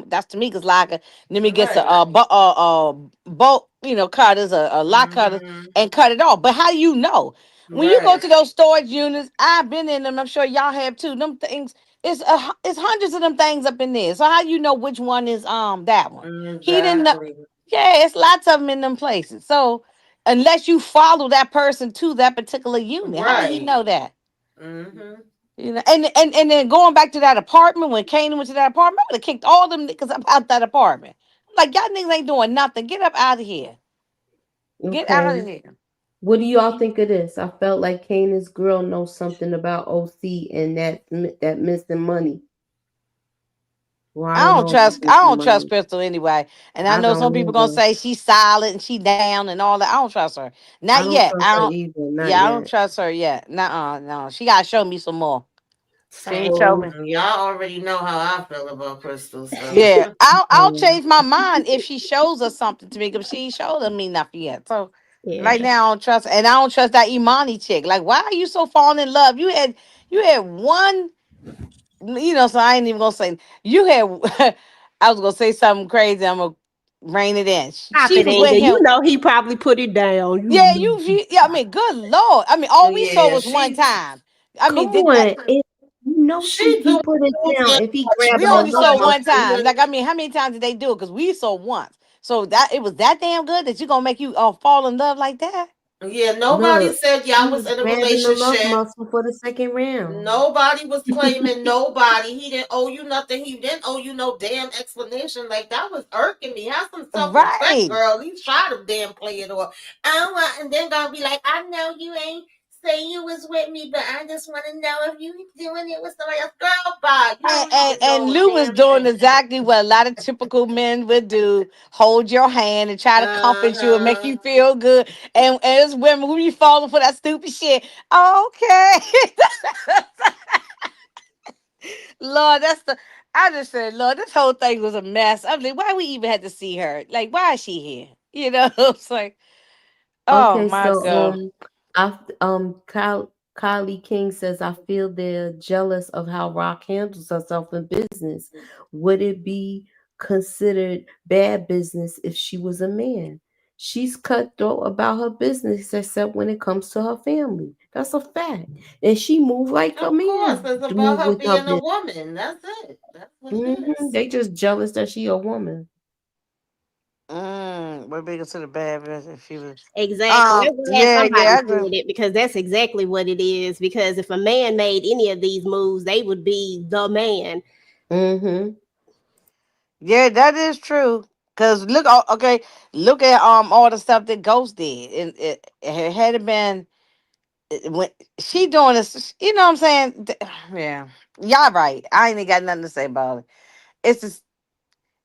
that's Tamika's locker. Let me get some Right. bolt, cutters, a lock cutters, Hmm. and cut it off. But how do you know? When you go Right. to those storage units, I've been in them. I'm sure y'all have too. Them things, it's hundreds of them things up in there. So how you know which one is that one? He didn't know. Exactly. Yeah, it's lots of them in them places. So unless you follow that person to that particular unit, how do you Right. know that? Hmm. And then going back to that apartment when Kanan went to that apartment, I would have kicked all them niggas up out that apartment. I'm like, y'all niggas ain't doing nothing. Get up out of here. Get out of Okay. here. What do y'all think of this? I felt like Kanan's girl knows something about OC and that missing money. Well, I I don't don't know if it's trust. I missing don't trust money. Crystal anyway. And I I know don't some people gonna either. say she's silent and she down and all that. I don't trust her. I Not don't yet. trust I her don't. either. Not Yeah, I don't yet. trust her yet. Nuh-uh, no. She gotta show me some more. She ain't same. show Well, me. Y'all already know how I feel about Crystal, so Yeah, I'll um, change my mind if she shows us something to me because she ain't showed me nothing yet. So right Yeah. now I don't trust, and I don't trust that Imani chick. Like, why are you so falling in love? You had one, So I ain't even gonna say you had. I was gonna say something crazy. I'm gonna rein it in. Stop She it, was Inga. with him. You know he probably put it down. You Yeah, know. yeah. I mean, good lord. I mean, all we saw yeah, was one time. I come mean, did that. on. You know do he put it down yeah, if he grab We her only saw lover. one time. Like, I mean, how many times did they do it? Because we saw once. So that it was that damn good that you gonna make you fall in love like that? yeah. Nobody Look, said he y'all was was in a grabbing the love relationship. muscle for the second round. Nobody was claiming nobody. He didn't owe you nothing. He didn't owe you no damn explanation. Like that was irking me. Have some self respect, Right. girl. You try to damn play it off. I want, and then gonna be like, I know you ain't say you was with me, but I just want to know if you doing it with somebody else. Girl, bye. You And, don't and even and know a Lou was damn doing thing. exactly what a lot of typical men would do: hold your hand and try to Uh comfort you and make huh. you feel good. And it's women who be falling for that stupid shit. Okay, Lord, that's the. I just said, Lord, this whole thing was a mess. I'm like, why we even had to see her? Like, why is she here? It's like, oh Okay, my so god. I Kyle Kylie King says, I feel they're jealous of how Rock handles herself in business. Would it be considered bad business if she was a man? She's cutthroat about her business, except when it comes to her family. That's a fact. And she moved like a Of course, man it's do about her with her being a business. woman. That's it. That's what it is. They just jealous that she a woman. Would be considered bad business if she was. Exactly. I'm glad Yeah, somebody yeah, I agree. said it because that's exactly what it is. Because if a man made any of these moves, they would be the man. Mm-hmm. Yeah, that is true. Cause look, okay, look at all the stuff that Ghost did, and it had it been when she doing this, you know what I'm saying? Yeah, y'all right. I ain't got nothing to say about it. It's just,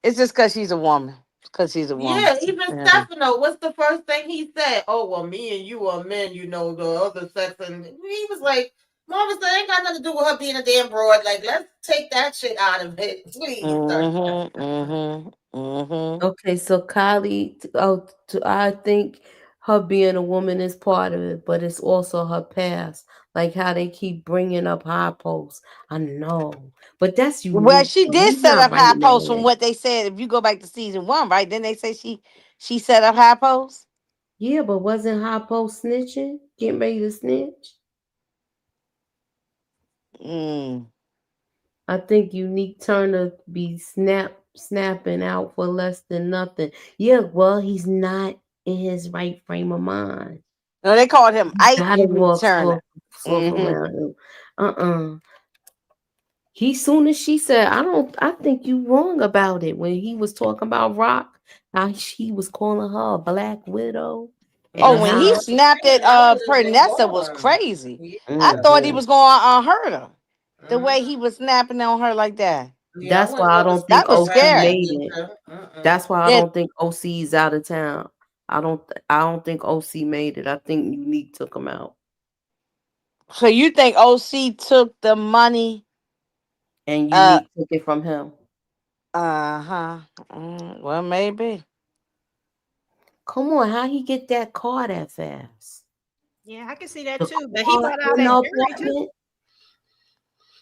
it's just cause she's a woman. Cause she's a woman. Yeah, even Yeah. Stefano, what's the first thing he said? Oh, well, me and you are men, you know, the other sex. And he was like, Mama said, ain't got nothing to do with her being a damn broad. Like, let's take that shit out of it. Please, sir. Mm-hmm. Okay, so Kylie, I think her being a woman is part of it, but it's also her past, like how they keep bringing up high posts. I know, but that's Well, unique. she did He's set not up high writing that posts from in. what they said. If you go back to season one, right? Then they say she set up high posts. Yeah, but wasn't high post snitching, getting ready to snitch? Mm. I think Unique Turner be snapping out for less than nothing. Yeah, well, he's not in his right frame of mind. No, they called him You Ike gotta Unique walk Turner. soft Hmm. around him. Uh-uh. He soon as she said, I think you wrong about it when he was talking about Rock, how he was calling her a black widow Oh, and Yeah, when when how he I was snapped at saying, I would have been Pernessa was gone. crazy. Yeah. I thought he Mhm. was going to hurt her. The way he Mhm. was snapping on her like that. Yeah, I That's wouldn't why I never don't think That stepped was OC around that scary. made it. nature. Mm-mm. That's why I Yeah. don't think OC is out of town. I don't think OC made it. I think Unique took him out. So you think OC took the money? And Uh Unique took it from him. huh. Well, maybe. Come on, how he get that car that fast? Yeah, I can see that The too. But he car bought all in that the jewelry too. apartment?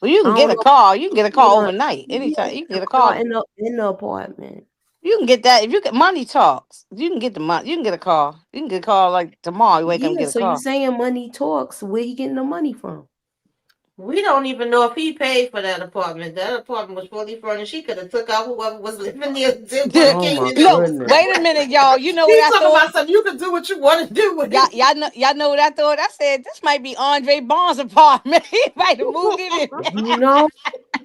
Well, you I can get don't a know. car. You can get a car Yeah, overnight. yeah, Anytime. You can the get a car car. in the apartment. You can get that if you get money talks. You can get the money. You can get a car. You can get a car like tomorrow. You wake up and Yeah, get a so you car. saying money talks? Where he getting the money from? We don't even know if he paid for that apartment. That apartment was fully furnished. He could have took out whoever was living there. Did what Oh came my in Look, those. goodness. wait a minute, y'all. You know what He's I talking thought? about something. You can do what you want to do with it. Y'all know what I thought? I said this might be Andre Bond's apartment. He might have moved it in. You know,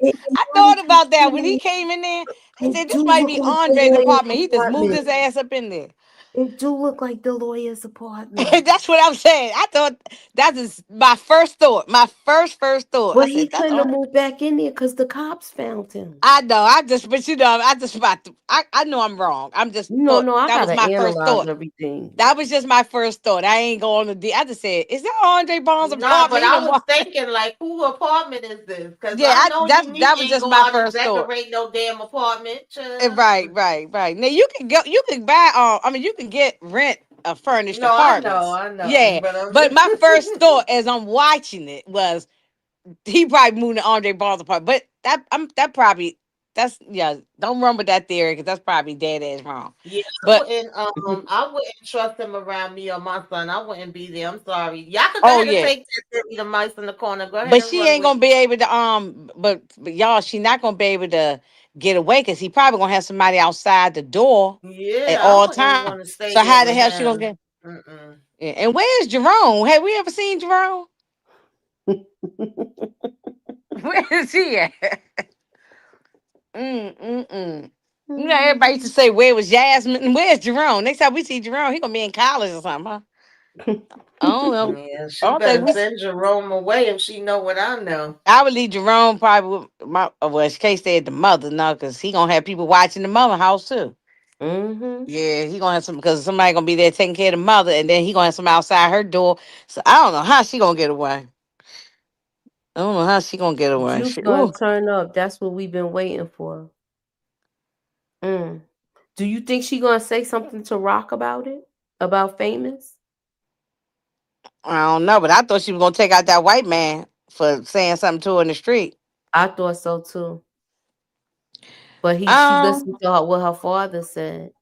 it I might thought about that when he be. came in there. I It said do this might look be like the Andre's lawyer's apartment. He just moved apartment. his ass up in there. It do look like the lawyer's apartment. That's what I'm saying. I thought that is my first thought. My first thought. I But he said that's couldn't have all. moved back in there because the cops found him. I know. I just, but you know, I just about to. I know I'm wrong. I'm just No, thought no, I that was gotta my first analyze thought. everything. That was just my first thought. I ain't going to. I just said, is that Andre Bond's Nah, but apartment? He I done was walk. thinking, like, who apartment is this? Because Yeah, I know Unique that was ain't just go my out and first thought. decorate no damn apartment. Right. Now you can go. You can buy. I mean, you can get rent furnished No, I know, apartments. I know. Yeah, But I'm but just. my first thought as I'm watching it was he probably moved to Andre Bond's apartment. But that probably that's yeah. Don't run with that theory because that's probably dead ass wrong. Yeah, But I wouldn't trust him around me or my son. I wouldn't be there. I'm sorry. Y'all could go oh ahead and yeah. take that theory, the mice in the corner. Go ahead But and she run ain't with gonna be able to but y'all she not gonna be able to get away because he probably gonna have somebody outside the door it. at Yeah, I all wouldn't times. want to stay So there how the with hell she gonna him. get? Mm-mm. Yeah. And where's Jerome? Have we ever seen Jerome? Where is he at? Mm. You know, everybody used to say, "Where was Jasmine? And where's Jerome?" Next time we see Jerome, he gonna be in college or something. Huh? I don't know. Yeah, I she don't think better we. send Jerome away if she know what I know. I would leave Jerome probably with my. Well, in case they at the mother, no, because he gonna have people watching the mother house too. Mm-hmm. Yeah, he gonna have some because somebody gonna be there taking care of the mother, and then he gonna have some outside her door. So I don't know how she gonna get away. I don't know how she gonna get away. Juice gonna Ooh. turn up. That's what we've been waiting for. Mm. Do you think she gonna say something to Rock about it? About famous? I don't know, but I thought she was gonna take out that white man for saying something to her in the street. I thought so too. But she Um, listened to what her father said.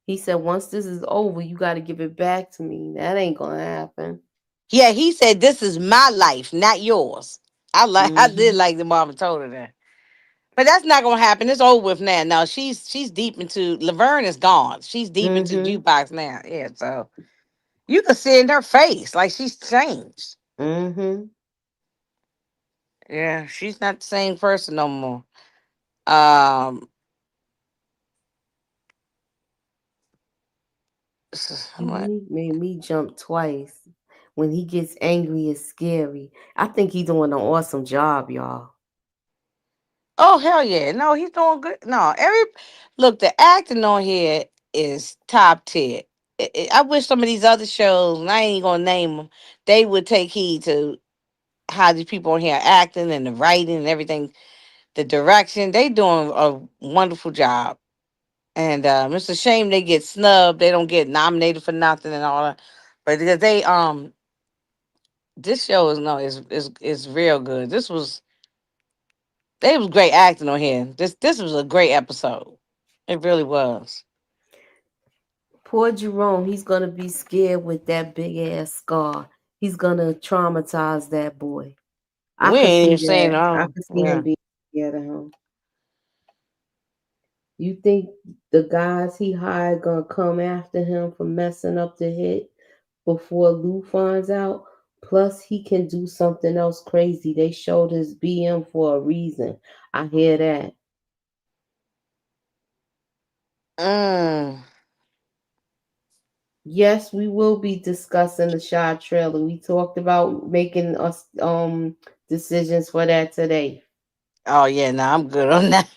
He said, once this is over, you got to give it back to me. That ain't gonna happen. yeah, he said, "This is my life, not yours." I did Hmm. like the mama told her that. But that's not gonna happen. It's over with now. No, she's deep into Laverne is gone. She's deep into Hmm. jukebox now. Yeah, so you can see in her face like she's changed. Hmm. Yeah, she's not the same person no more. Um, what? He made me jump twice. When he gets angry, it's scary. I think he's doing an awesome job, y'all. Oh hell yeah! No, he's doing good. No, look, the acting on here is top tier. I wish some of these other shows, and I ain't gonna name them, they would take heed to how these people on here are acting and the writing and everything, the direction. They doing a wonderful job, and it's a shame they get snubbed. They don't get nominated for nothing and all that. But because this show is no, is real good. They was great acting on here. This was a great episode. It really was. Poor Jerome, he's gonna be scared with that big ass scar. He's gonna traumatize that boy. I We could ain't see even saying that. I could see him yeah. being scared of him. You think the guys he hired gonna come after him for messing up the hit before Lou finds out? Plus, he can do something else crazy. They showed his BM for a reason. I hear that. Mm. Yes, we will be discussing the Shy trailer. We talked about making us decisions for that today. Oh yeah, no, I'm good on that.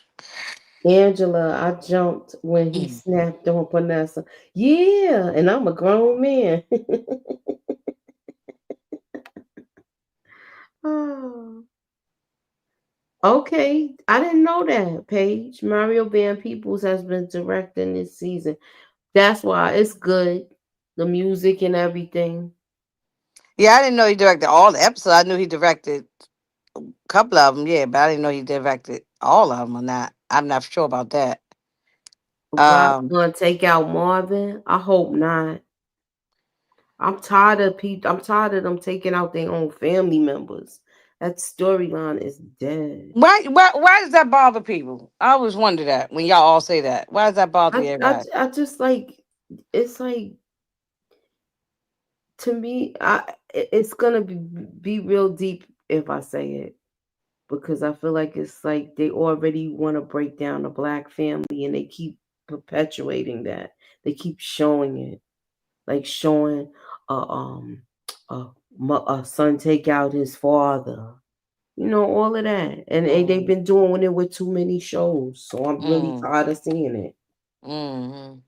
Angela, I jumped when he snapped on Vanessa. Yeah, and I'm a grown man. Oh, okay, I didn't know that, Paige. Mario Van Peebles has been directing this season. That's why it's good. The music and everything. Yeah, I didn't know he directed all the episodes. I knew he directed a couple of them, yeah, but I didn't know he directed all of them or not. I'm not sure about that. Rock Um, gonna take out Marvin? I hope not. I'm tired of people. I'm tired of them taking out their own family members. That storyline is dead. why does that bother people? I always wonder that when y'all all say that. Why does that bother everybody? I just like it's like to me. It's gonna be real deep if I say it because I feel like it's like they already want to break down the black family and they keep perpetuating that. They keep showing it, like showing a a, a son take out his father. You know, all of that. And they've Mm, been doing it with too many shows. So I'm really mm, tired of seeing it. mm.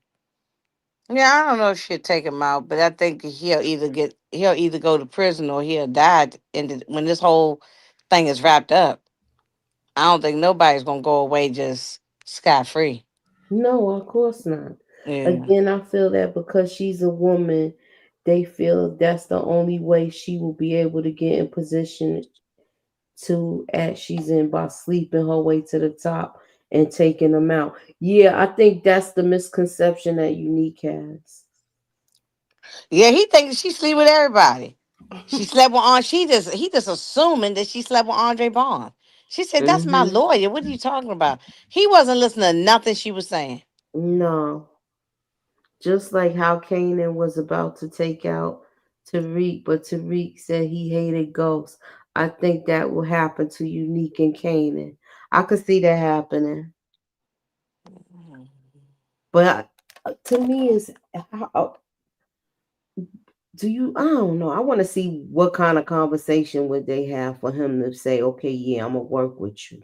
Yeah, I don't know if she'll take him out, but I think he'll either go to prison or he'll die when this whole thing is wrapped up. I don't think nobody's gonna go away just scot free. No, of course not. Yeah. Again, I feel that because she's a woman, they feel that's the only way she will be able to get in position to as she's in by sleeping her way to the top and taking them out. Yeah, I think that's the misconception that Unique has. Yeah, he thinks she sleep with everybody. She slept with he just assuming that she slept with Andre Bond. She said, "That's my Hmm. lawyer. What are you talking about?" He wasn't listening to nothing she was saying. No. Just like how Kanan was about to take out Tariq, but Tariq said he hated ghosts. I think that will happen to Unique and Kanan. I could see that happening. But to me, is how do you? I don't know. I want to see what kind of conversation would they have for him to say, "Okay, yeah, I'm gonna work with you."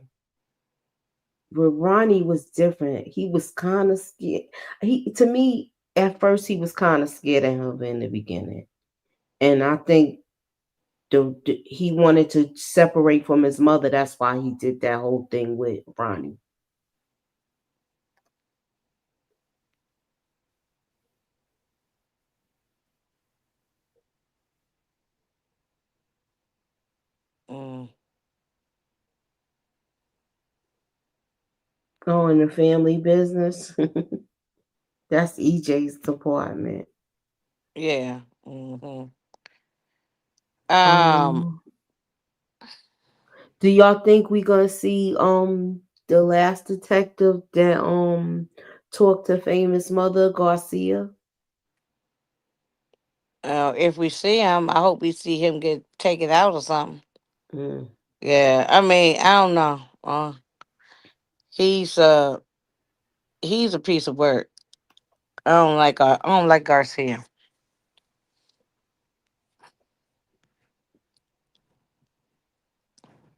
But Ronnie was different. He was kind of scared. He to me at first he was kind of scared of him in the beginning, and I think he wanted to separate from his mother. That's why he did that whole thing with Ronnie. Oh, in the family business. That's EJ's department. Yeah. Hmm. Um. Um, do y'all think we gonna see the last detective that talked to famous mother Garcia? If we see him, I hope we see him get taken out or something. Mm. Yeah. I mean, I don't know. He's he's a piece of work. I don't like Garcia.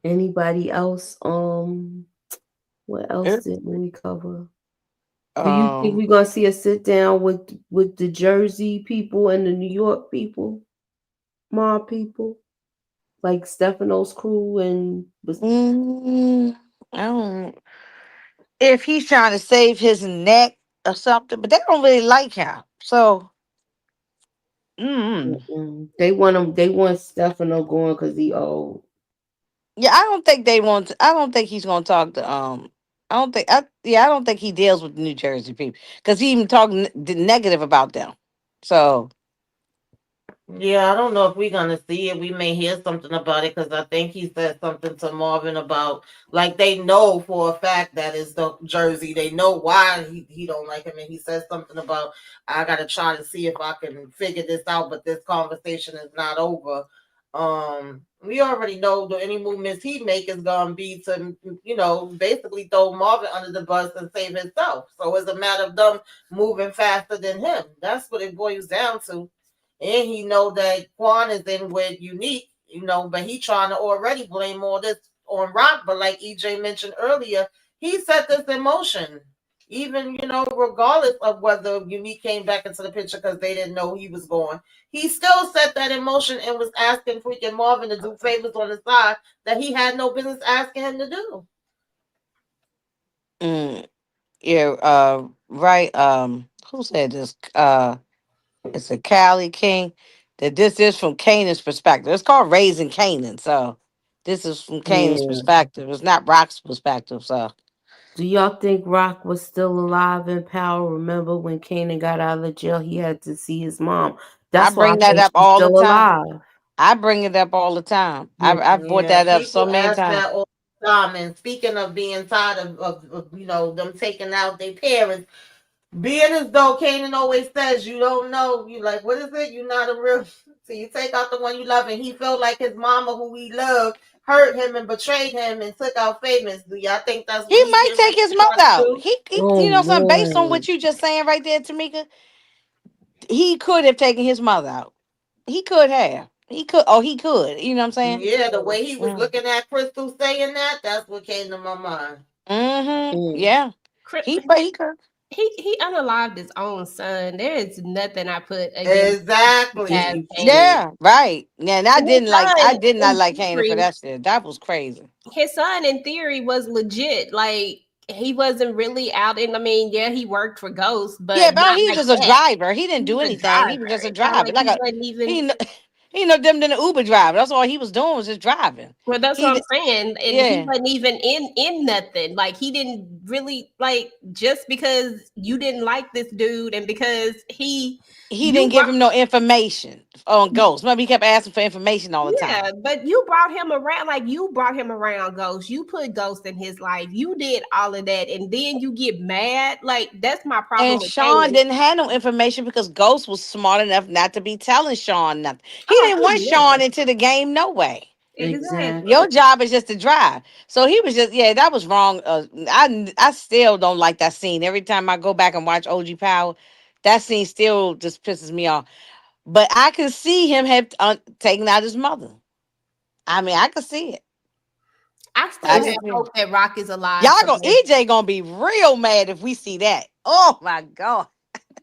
Anybody else? What else It, did we cover? Do you think um. we're gonna see a sit down with the Jersey people and the New York people, mob people, like Stefano's crew and mm, I don't. If he's trying to save his neck or something, but they don't really like him. So. Mm. mm-mm. They want him. They want Stefano going because he old. Yeah, I don't think they want. I don't think he's gonna talk to. I don't think. I don't think he deals with the New Jersey people because he even talked negative about them. So. Yeah, I don't know if we're gonna see it. We may hear something about it because I think he said something to Marvin about like they know for a fact that it's the Jersey. They know why he don't like him, and he says something about I gotta try to see if I can figure this out, but this conversation is not over. We already know that any movements he make is gonna be to basically throw Marvin under the bus and save himself. So it's a matter of them moving faster than him. That's what it boils down to. And he know that Quan is in with Unique, but he trying to already blame all this on Rock. But like EJ mentioned earlier, he set this in motion. Even, regardless of whether Unique came back into the picture because they didn't know he was gone, he still set that in motion and was asking freaking Marvin to do favors on the side that he had no business asking him to do. Mm, yeah. Right. Who said this? It's a Cali King. That this is from Kanan's perspective. It's called Raising Kanan. So this is from Kanan's Yeah. perspective. It's not Rock's perspective. So Do y'all think Rock was still alive in power? Remember when Kanan got out of the jail, he had to see his mom. I That's why I bring that think up she's all the still time. alive. I bring it up all the time. Hmm. I've brought Yeah, that up so people many ask times. that all the time. And speaking of being tired of them taking out their parents, being as though Kanan always says, you don't know, you like, what is it? You're not a real. So you take out the one you love, and he felt like his mama, who he loved, hurt him and betrayed him and took out famous. Do y'all think that's what He he might getting take ready his to try mother to out. do? Oh You know, something based on Lord. what you just saying right there, Tamika. He could have taken his mother out. He could have. He could. Oh, he could. You know what I'm saying? Yeah, the way he was Mm. looking at Crystal saying that, that's what came to my mind. Mm-hmm. Mm. Yeah. Cri- But he could. he unalived his own son. There is nothing I put against Exactly. Chaz Mm-mm. Kanan. Yeah. Right. Yeah. And I And his didn't like. son, I did not in like Kanan for theory, that shit. That was crazy. in theory was legit. Like he wasn't really out in. I mean, yeah, he worked for Ghost, Yeah, but but not he was like just a that. driver. He didn't He do was a anything. He was driver. just a It's not driver. like Like he a wasn't even. he. He no them than an Uber driver. That's all he was doing was just driving. Well, that's what He. I'm saying, and he Yeah. wasn't even in nothing. Like he didn't really like just because you didn't like this dude, and because He you didn't give him no information on Ghost. Maybe he kept asking for information all the yeah, time. but you brought him around, like you brought him around Ghost. You put Ghost in his life. You did all of that, and then you get mad. Like that's my problem And with Sean Kanan. didn't have no information because Ghost was smart enough not to be telling Sean nothing. He Oh, didn't he want never Sean into the game, no way. exactly. Your Exactly. job is just to drive. So he was just, yeah, that was wrong. I still don't like that scene. Every time I go back and watch OG Power, that scene still just pisses me off. But I can see him have taken out his mother. I mean, I can see it. I still I This can have see it. hope that Rock is alive Y'all go somewhere. EJ gonna be real mad if we see that. Oh my god.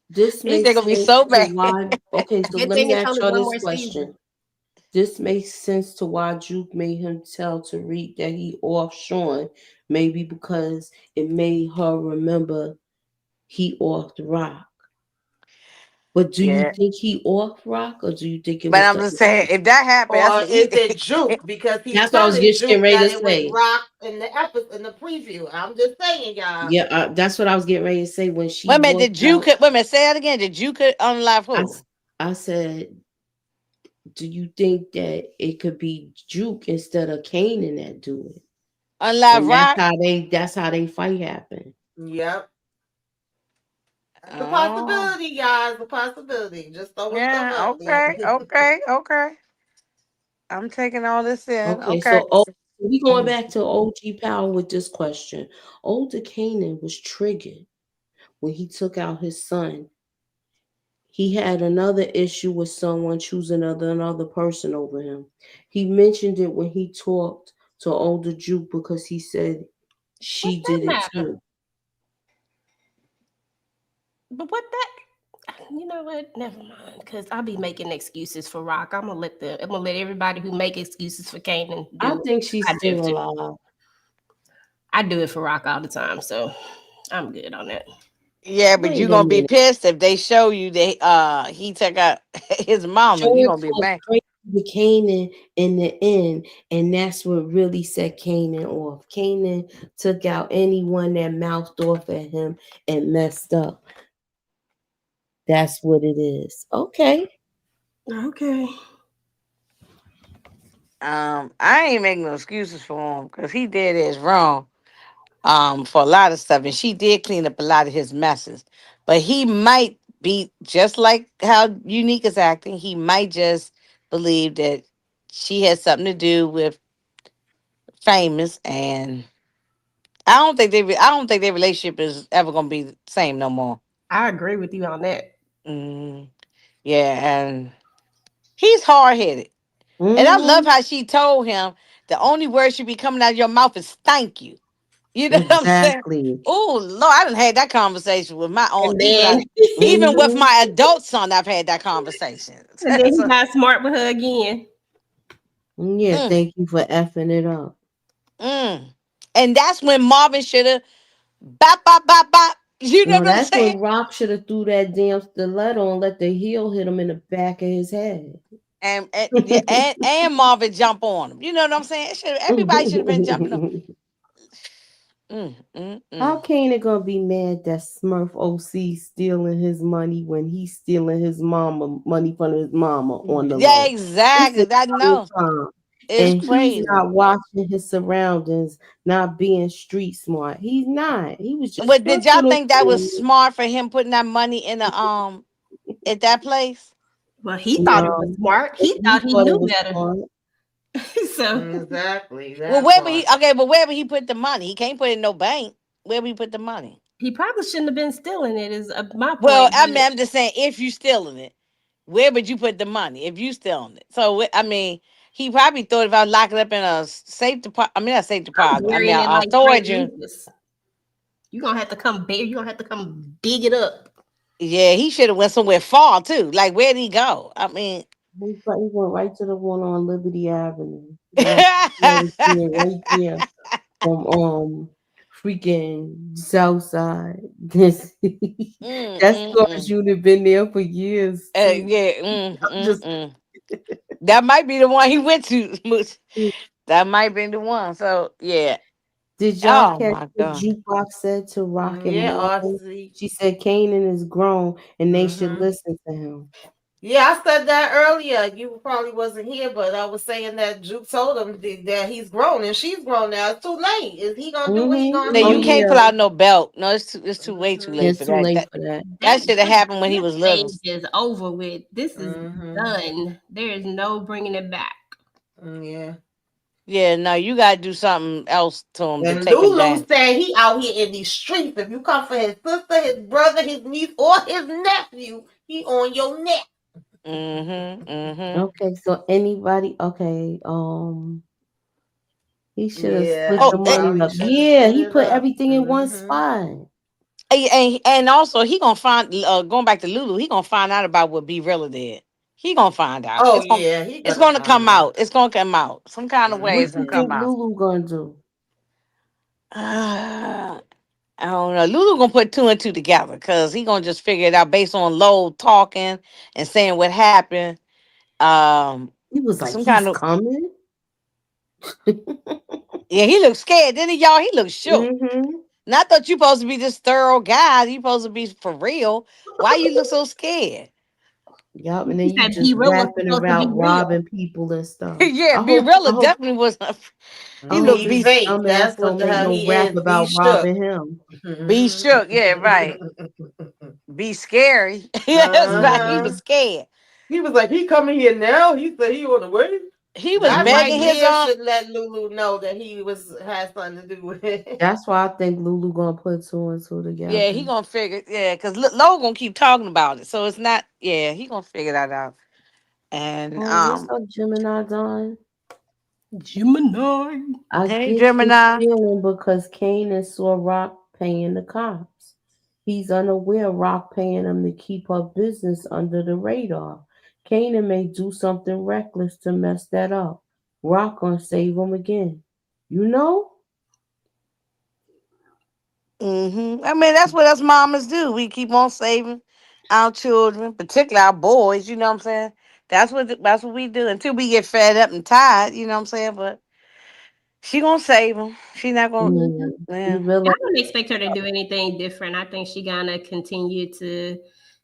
this EJ makes gonna be sense so to mad. why. Okay, so Good let thing me it's ask only y'all one this more season. question. This makes sense to why Juke made him tell Tariq that he off Sean, maybe because it made her remember he off the rock. But do you Yeah. think he off Rock, or do you think it But was I'm the? just saying, if that happened, that's Or an is easy. it Juke? Because he's That's what I was telling getting Juke ready that to it was say. Rock in the episode in the preview. I'm just saying, y'all. Yeah, that's what I was getting ready to say when she Wait a minute, walked did you out. could wait a minute, say that again. Did you could unlive I, who? s- I said, do you think that it could be Juke instead of Kanan that do it? Unlive And that's Rock? how they fight happened. Yep. That's a Oh. possibility, y'all. It's a possibility. Just throwing stuff Yeah, out there. okay, okay, okay. I'm taking all this in. Okay, Okay. so we going back to OG Power with this question. Older Kanan was triggered when he took out his son. He had another issue with someone choosing another person over him. He mentioned it when he talked to older Juke because he said What's she that did it matter? too. But what that? You know what? Never mind. Because I'll be making excuses for Rock. I'm gonna let everybody who make excuses for Kanan I do it. think she's I do still it too. alive. I do it for Rock all the time, so I'm good on that. Yeah, but you Wait a gonna be minute. pissed if they show you that he took out his mama. You George gonna be went mad. straight to Canaan in the end, and that's what really set Canaan off. Canaan took out anyone that mouthed off at him and messed up. That's what it is. Okay. Okay. I ain't making no excuses for him because he did his wrong. For a lot of stuff, and she did clean up a lot of his messes. But he might be just like how Unique is acting. He might just believe that she has something to do with Famous, and I don't think their relationship is ever gonna be the same no more. I agree with you on that. Mm, yeah, and he's hard headed, and I love Mm-hmm. how she told him the only word should be coming out of your mouth is "thank you." You know what I'm saying? Exactly. Oh Lord, I done had that conversation with my own And then even with Mm-hmm. my adult son, I've had that conversation. and then he So, got smart with her again. Yeah, mm, thank you for effing it up. mm. And that's when Marvin should have bop bop bop bop. You know No, what I'm that's saying? when Rock should have threw that damn stiletto and let the heel hit him in the back of his head. And yeah, and Marvin jump on him. You know what I'm saying? Everybody should have been jumping on. Mm, mm, How mm. Kane gonna be mad that Smurf OC stealing his money when he's stealing his mama money from his mama on the Yeah, low? This is exactly. I know. time. It's And he's crazy. not watching his surroundings, not being street smart. He's not. He was just But a did y'all little think that was kid. smart for him putting that money in the at that place? Well, he thought it was No, smart. He he thought he thought it knew was better. smart. So Exactly. Well, That where would he? part. Okay, but where would he put the money? He can't put it in no bank. Where would he put the money? he probably shouldn't have been stealing it. Is my Well, point. I mean, But I'm just saying, if you stealing it, where would you put the money if you stealing it? So, I mean, he probably thought if I lock it up in a safe deposit, I mean, not safe I'm deposit. I mean, burying it a like Frank storage unit. Lucas. You gonna have to come big. You gonna have to come dig it up. Yeah, he should have went somewhere far too. Like, where'd he go? I mean, He went right to the one on Liberty Avenue. He went right there, right there. From freaking Southside. This that storage mm. unit been there for years too. Yeah, I'm just that might be the one he went to. Smooth. That might be the one. So yeah. did y'all Oh catch my what god. Jukebox said to Rock and Yeah, Martin? RC. She said Kanan is grown and they should Mm-hmm. listen to him. Yeah, I said that earlier. You probably wasn't here, but I was saying that Juke told him that he's grown and she's grown now. It's too late. Is he gonna do what he Mm-hmm. gonna No, Oh you do? can't yeah. pull out no belt. No, it's too way too Mm-hmm. late It's for too that. late That for that. that That should have that happened when he that was little. stage is over with. This is Mm-hmm. done. There is no bringing it back. Yeah. Yeah, no, you gotta do something else to him to And take him Lulu down. said he out here in these streets. If you come for his sister, his brother, his niece, or his nephew, he on your neck. Mm-hmm. Mm-hmm. Okay, so anybody okay, he should have split Yeah, Oh, the he money probably up. should have Yeah, split he it put up. everything in one Mm-hmm. spot. and also he gonna find going back to Lulu, he gonna find out about what B Rilla did. He gonna find out. Oh yeah, he It's gonna gonna find come out. out. It's gonna come out. Some kind of way What it's gonna you Mm-hmm. come think out. Lulu gonna do? Uh, I don't know. Lulu gonna put two and two together because he gonna just figure it out based on Lowell talking and saying what happened. Um, He was like, some he's kind of coming. yeah. He looked scared, didn't he, y'all? He looked shook. Mm-hmm. And I thought you supposed to be this thorough guy. You supposed to be for real. Why you look so scared? Yup, and then He you said just be real was rapping supposed to be about real. robbing people and stuff. Yeah, I be hope, real. I hope, Definitely was. I He hope looked Be be these fake. dumbass That's what don't the make hell no he rap is. Be about shook. robbing him. be shook. Yeah, right. Be scary. Yes, right. He Uh-huh. was scared. He was like, he coming here now. He said he on the way. He was That right begging Hmm. his there should let Lulu know that he was had something to do with it. That's why I think Lulu gonna put two and two Yeah, he together. gonna figure. Yeah, because Lo gonna keep talking about it, so it's not. Yeah, he gonna figure that out. And Oh, what's up, Gemini Dawn? Gemini. I hey get this Gemini. feeling because Kanan saw Rock paying the cops. He's unaware Rock paying him to keep her business under the radar. Kanan may do something reckless to mess that up. Rock gonna save him again. You know? I mean, that's what us mamas do. We keep on saving our children, particularly our boys. You know what I'm saying? That's what we do until we get fed up and tired. You know what I'm saying? But she gonna save them. She not gonna. Mm, be Yeah. real. I don't expect her to do anything different. I think she gonna continue to,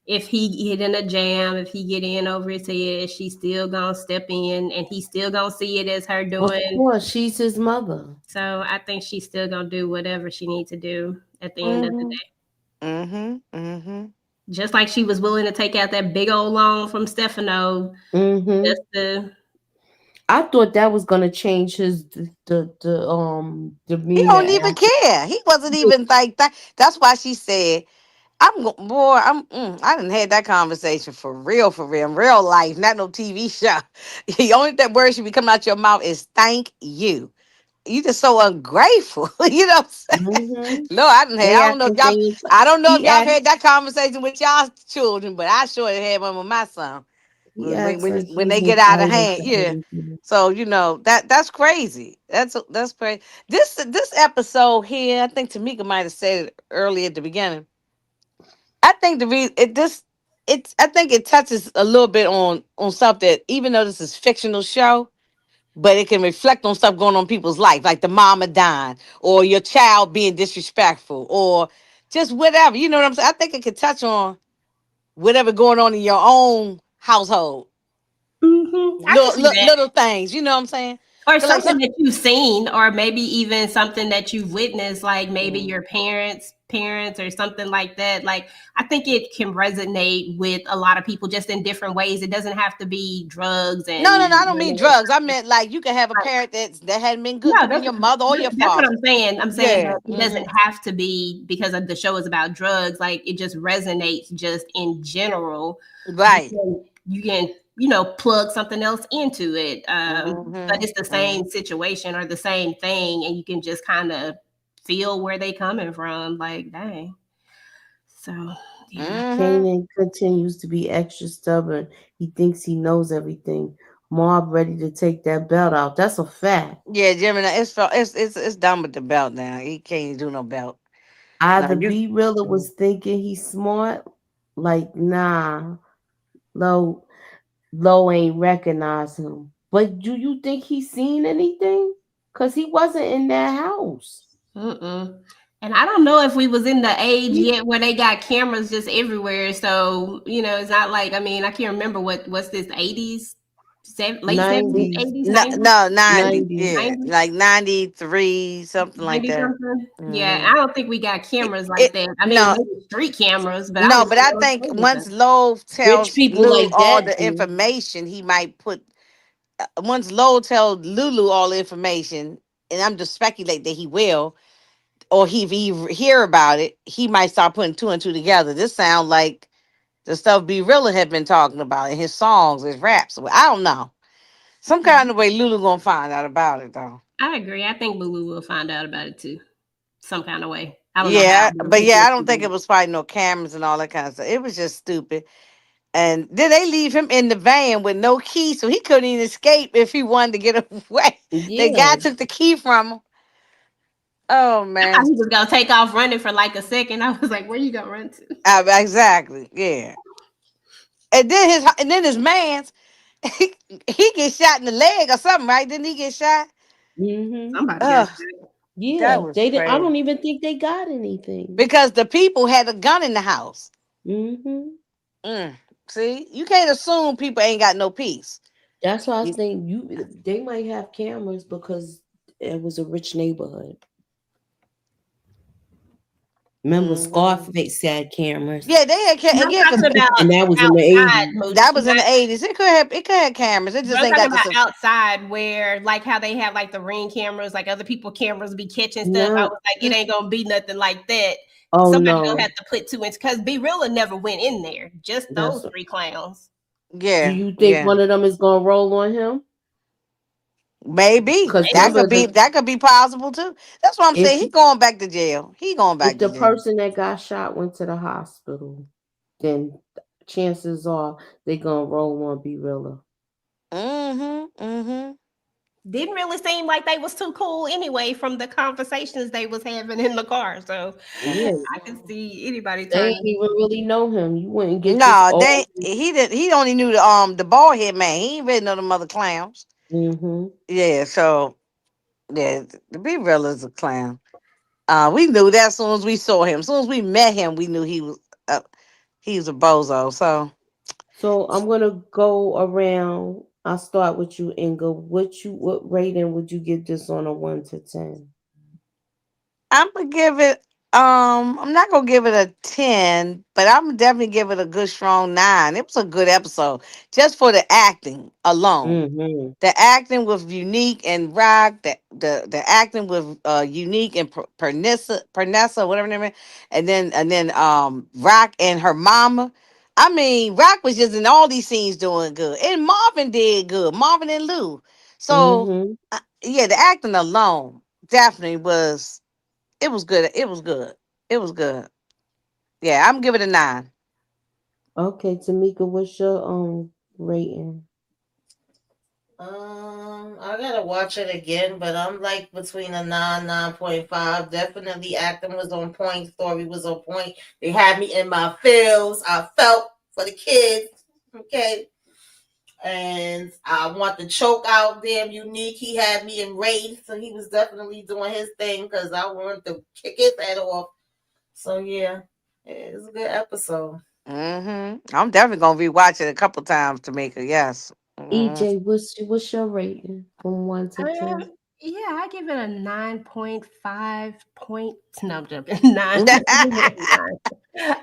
if he get in a jam, if he get in over his head, she's still gonna step in, and he's still gonna see it as her Of doing. course, she's his mother. So I think she's still gonna do whatever she needs to do at the end of the Mhm. day. Mhm. Mhm. Just like she was willing to take out that big old loan from Stefano, Hmm. just to. I thought that was gonna change his He demeanor don't even after. care. He wasn't even like that. That's why she said, "I'm boy. I didn't had that conversation for real life, not no TV show. The only that word should be coming out your mouth is thank you. You just so ungrateful. You know what I'm saying? Hmm. No, I didn't have. They I don't act know if like they y'all. ain't. I don't know if He y'all acts. had that conversation with y'all children, but I sure had one with my son. He acts like When he they get was out of violent hand, to yeah. everything. So you know that's crazy. That's crazy. This episode here, I think Tamika might have said it earlier at the beginning. I think the reason it this it's I think it touches a little bit on stuff that even though this is fictional show, but it can reflect on stuff going on in people's life, like the mama dying, or your child being disrespectful, or just whatever. You know what I'm saying? I think it could touch on whatever going on in your own household. I can see that. Little things, you know what I'm saying? Or 'Cause like something some, that you've seen, or maybe even something that you've witnessed, like maybe Mm. your parents or something like that. Like I think it can resonate with a lot of people just in different ways. It doesn't have to be drugs and no, I don't mean money or drugs. I something. meant like you can have a Like, parent that hadn't been good. no, Could be your mother or your that's what father. I'm saying. I'm saying Yeah. that it doesn't have to be because of the show is about drugs. Like it just resonates just in general. Right. You can plug something else into it, but it's the Hmm. same situation or the same thing, and you can just kind of feel where they coming from. Like, dang. So yeah. Hmm. Kanan continues to be extra stubborn. He thinks he knows everything. Mob ready to take that belt out. That's a fact. Yeah, Jimmy. It's done with the belt now. He can't do no belt. Like Either you. B Realer was thinking he's smart, like nah, low low ain't recognize him. But do you think he's seen anything? Cause he wasn't in that house. Mm-mm. And I don't know if we was in the age He yet where they got cameras just everywhere. So it's not like, I mean, I can't remember what's this 80s, late 70s, 90s, 80s, No, 90s, no, 90. 90s. Yeah, 90s. like 93, something like 90 that. something. Yeah, Hmm. I don't think we got cameras like It, that. I mean, no, maybe street cameras, but I no, don't but think I those think cameras once Lowe Rich tells people Lou like all that the do. information, he might put. Once Lowe tells Lulu all the information, and I'm just speculating that he will, or if he hear about it, he might start putting two and two together. This sounds like the stuff B Rilla had been talking about in his songs, his raps. Well, I don't know. Some kind of way Lulu gonna find out about it though. I agree. I think Lulu will find out about it too, some kind of way. I don't know how, Yeah, but I but think yeah, we'll I don't think figure it it was probably no cameras and all that kind of stuff. It was just stupid. And then they leave him in the van with no key, so he couldn't even escape if he wanted to get away. The Yeah. guy took the key from him. Oh I man. thought he was gonna take off running for like a second. I was like, "Where you gonna run to?" Exactly. Yeah. And then his man's he gets shot in the leg or something, right? Didn't he get shot? Mm-hmm. Somebody got Ugh, shot. that Yeah, was they did. I crazy. don't even think they got anything. Because the people had a gun in the house. Mm-hmm. Mm. See, you can't assume people ain't got no peace. That's why I was You- saying they might have cameras because it was a rich neighborhood. Remember, Mhm. Scarface had cameras, Yeah, they had And and I'm yeah, because talking about and that was in the outside, 80s. that Moochie, was in not. the 80s. It could have cameras. It But just I'm ain't talking got the about outside where, like, how they have like the ring cameras, like other people cameras be catching stuff. I Not, was like, it ain't gonna be nothing like that. oh Somebody gonna no, have to put 2 inches because Be Realer never went in there. Just those that's. three clowns. Do yeah, you think yeah. one of them is gonna roll on him? Maybe Because that Maybe. remember could be the that could be possible too. That's what I'm if saying. He going back to jail. He going if back to the jail. person that got shot went to the hospital, then chances are they gonna roll on Be Realer. Mhm. Mhm. Didn't really seem like they was too cool anyway from the conversations they was having in the car. So Yeah, I can see anybody they ain't turning. even really know him. You wouldn't get this No, old. they he did. He only knew the bald head man. He ain't really know the mother clowns. Mm-hmm. Yeah. So yeah, the Be real is a clown. We knew that as soon as we saw him. As soon as we met him, we knew uh, he was a bozo. So So I'm gonna go around. I'll start with you, Inga. What rating would you give this on a 1 to 10? I'm gonna give it. I'm not gonna give it a 10, but I'm gonna definitely give it a good strong 9. It was a good episode just for the acting alone. Mm-hmm. The acting with Unique and Rock, the acting with Unique and Pernessa, whatever her name is, and then Rock and her mama. I mean, Rock was just in all these scenes doing good, and Marvin did good. Marvin and Lou. So Mm-hmm. yeah, the acting alone definitely was. It was good. It was good. It was good. Yeah, I'm giving it a 9. Okay, Tamika, what's your rating? I gotta watch it again, but I'm like between a 9.5. Definitely acting was on point, story was on point. They had me in my feels. I felt for the kids. Okay. And I want to choke out damn Unique. He had me enraged, so he was definitely doing his thing because I wanted to kick his head off. So yeah, it's a good episode. I'm definitely gonna rewatch it a couple times to make it. Yes. EJ, what's your rating from one to Um, ten? yeah, I give it a 9.5 point. No, I'm joking. Nine.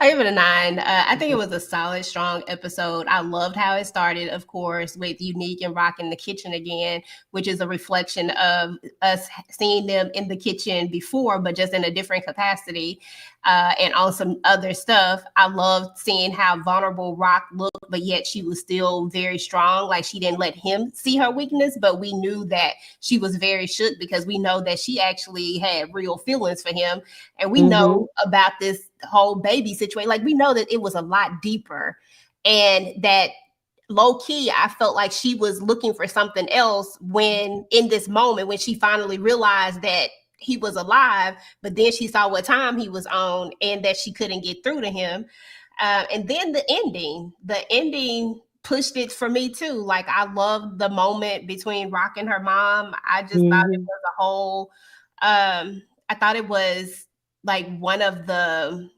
I give it a 9. I think it was a solid, strong episode. I loved how it started, of course, with Unique and Rock in the kitchen again, which is a reflection of us seeing them in the kitchen before, but just in a different capacity. And on some other stuff, I loved seeing how vulnerable Rock looked, but yet she was still very strong. Like she didn't let him see her weakness, but we knew that she was very shook because we know that she actually had real feelings for him. And we Mm-hmm. know about this whole baby situation. Like we know that it was a lot deeper and that low key, I felt like she was looking for something else when in this moment, when she finally realized that he was alive, but then she saw what time he was on and that she couldn't get through to him. And then the ending pushed it for me too. Like I loved the moment between Rock and her mom. I just thought it Mm-hmm. was a whole I thought it was like one of the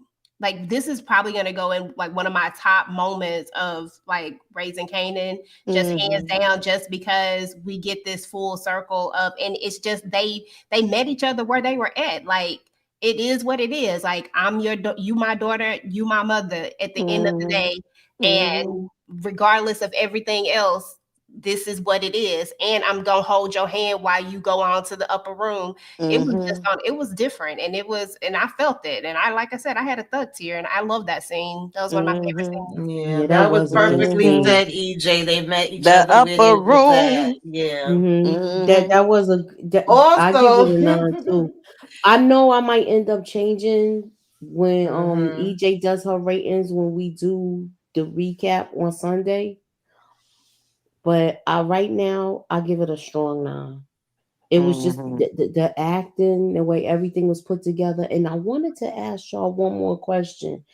like this is probably gonna go in like one of my top moments of like raising Kanan, just hands hmm down, just because we get this full circle of and it's just they met each other where they were at. Like it is what it is. Like I'm you my daughter, you my mother at the end of the hmm day. hmm And regardless of everything else, this is what it is. And I'm gonna hold your hand while you go on to the upper room. It was just hmm on, it was different and it was, and I felt it. And I, like I said, I had a thud tear and I love that scene. That was one of my favorite hmm scenes. Yeah, Yeah, that that was was a good perfectly hmm scene. said, EJ. They met each The other where upper they was at. room. Yeah. That hmm was I give it Also, a 9 too. I know I might end up changing when hmm EJ does her ratings when we do the recap on Sunday, but I right now I give it a strong 9. It was just Mm-hmm. the acting, the way everything was put together. And I wanted to ask y'all one more question.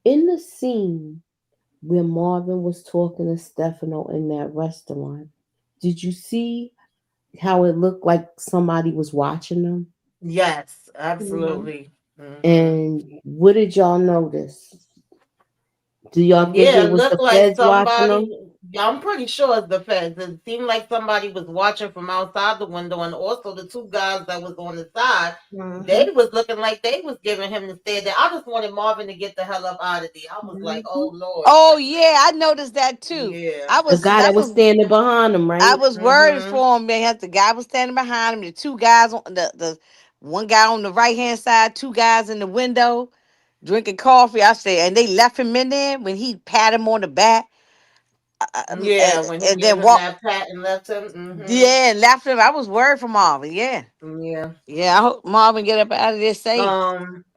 In the scene where Marvin was talking to Stefano in that restaurant, did you see how it looked like somebody was watching them? Yes, Mhm. absolutely. Hmm. And what did y'all notice? Do y'all think Yeah, it it was the looked like feds watching somebody. them? Yeah, I'm pretty sure it's the feds. It seemed like somebody was watching from outside the window, and also the two guys that was on the side. They Mhm. was looking like they was giving him the stare. There, I just wanted Marvin to get the hell up out of there. I was like, Mhm. oh Lord, Oh yeah, I noticed that too. yeah. I The was guy I that was was standing behind him, I right? was worried Mhm. for him. They had the guy was standing behind him. The two guys on the one guy on the right hand side, two guys in the window drinking coffee. I say, and they left him in there when he pat him on the back, Yeah, when he and gave then him walk. that pat and left him. Mhm. Yeah, and left him. I was worried for Marvin. Yeah, Yeah. yeah. I hope Marvin get up out of there safe.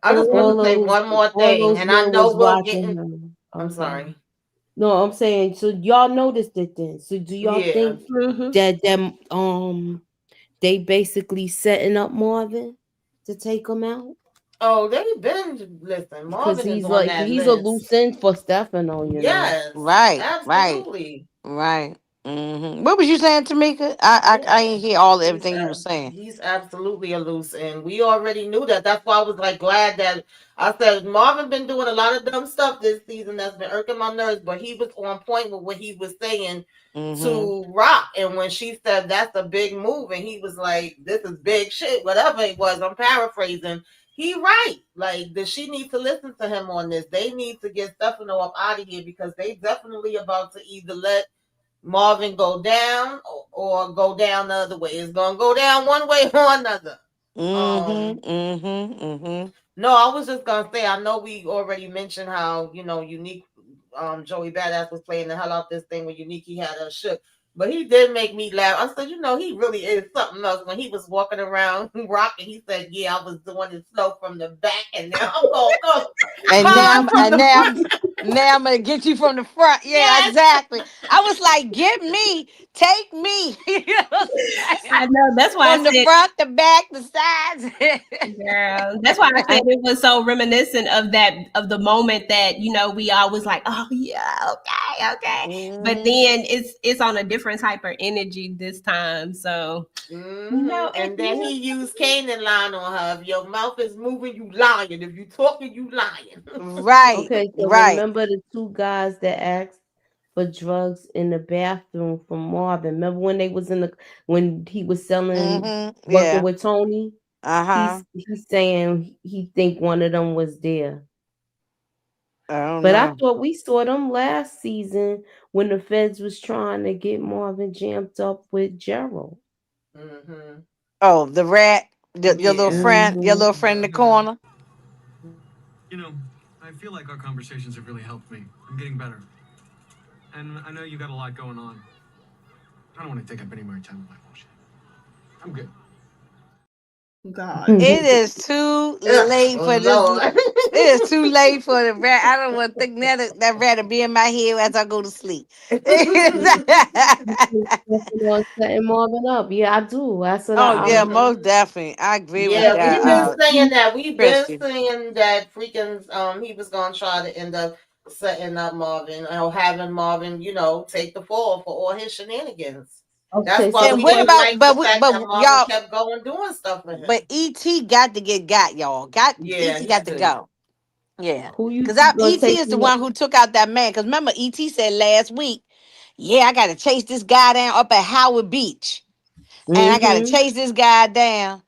I just want All to say those one more all thing, those and I men know was we'll get watching in. him. I'm I'm sorry. sorry. No, I'm saying, so y'all noticed it then. So do y'all Yeah. think Mhm. that them they basically setting up Marvin to take him out? Oh, they been listen. Because Marvin is on that he's a list. loose end for Stefano, you know. Yes, Right, right, absolutely. right. What was you saying, Tamika? I Yeah, ain't hear all he's everything you were saying. he's absolutely a loose end. We already knew that. That's why I was like glad that I said Marvin been doing a lot of dumb stuff this season that's been irking my nerves, but he was on point with what he was saying Mm-hmm. to Rock. And when she said that's a big move, and he was like, "This is big shit," whatever it was. I'm paraphrasing. He right. Like, does she need to listen to him on this? They need to get Stefano up out of here because they definitely about to either let Marvin go down or go down the other way. It's gonna go down one way or another. Mm-hmm. Um, Mm-hmm. Mm-hmm. no, I was just gonna say I know we already mentioned how Unique Joey Badass was playing the hell out this thing when Unique he had a shook. But he did make me laugh. I said, he really is something else. When he was walking around rocking, he said, "Yeah, I was doing it slow from the back, and now I'm gonna go And hard from the front." now I'm gonna get you from the front. Yeah, Yes. exactly. I was like, get me, take me. You know what I'm saying? I know. That's why I From the said, front, the back, the sides. girl. That's why I said it was so reminiscent of the moment that we always like, oh yeah, okay, okay. But Mhm. then it's on a different type of energy this time. So And then he used Kanan line on her. If your mouth is moving, you lying. If you talking, you lying. Right, Okay, so right. remember the two guys that asked for drugs in the bathroom from Marvin? Remember when they was when he was selling working Yeah. with Tony? Uh-huh. He's saying he think one of them was there. I don't But I know. thought we saw them last season when the feds was trying to get Marvin jammed up with Gerald. Mm-hmm. Oh, the rat, Yeah. your Hmm. little friend in the Mm-hmm. corner. You know, I feel like our conversations have really helped me. I'm getting better. And I know you got a lot going on. I don't want to take up any more time with my bullshit. I'm good. God. It is too Ugh, late for this. oh Lord. It is too late for the rat. I don't want to think that rat to be in my head as I go to sleep. Setting Marvin up. Yeah, I do. That's what Oh I yeah, was. Hmm. most definitely. I agree with Yeah, we've that, been saying that. We've been Christian. saying that freaking he was gonna try to end up setting up Marvin or having Marvin, take the fall for all his shenanigans. That's Okay, so why the And we what didn't question. about like the fact that but Marvin y'all? kept going doing stuff with But him. ET got to get got y'all. Got Yeah, ET he got to do. go. Yeah, Who you because think gonna ET take is the him? one who took out that man. Because remember, ET said last week, "Yeah, I got to chase this guy down up at Howard Beach, and I got to Mm-hmm. chase this guy down."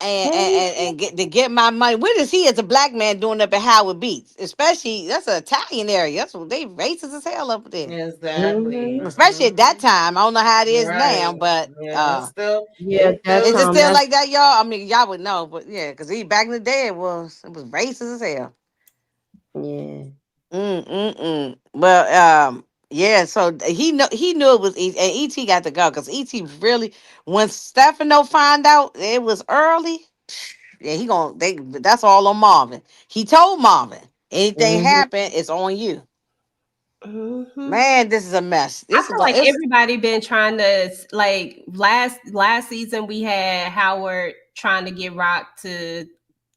Hey, And get my money. What is he as a black man doing up at Howard Beach? Especially that's an Italian area. That's what they racist as hell up there. Exactly. mm-hmm. Especially at that time. I don't know how it is now, Right. but Yeah, it's still Yeah, it's that is still it time. still That's like that, y'all? I mean, y'all would know, but yeah, because he back in the day it was racist as hell. yeah. But yeah. So he knew it was E. And ET got to go because ET really when Stefano find out it was early. Yeah, he gonna they. That's all on Marvin. He told Marvin anything Mm-hmm. happen, it's on you. Mhm. Man, this is a mess. I This is feel going. like It's everybody been trying to like last season we had Howard trying to get Rock to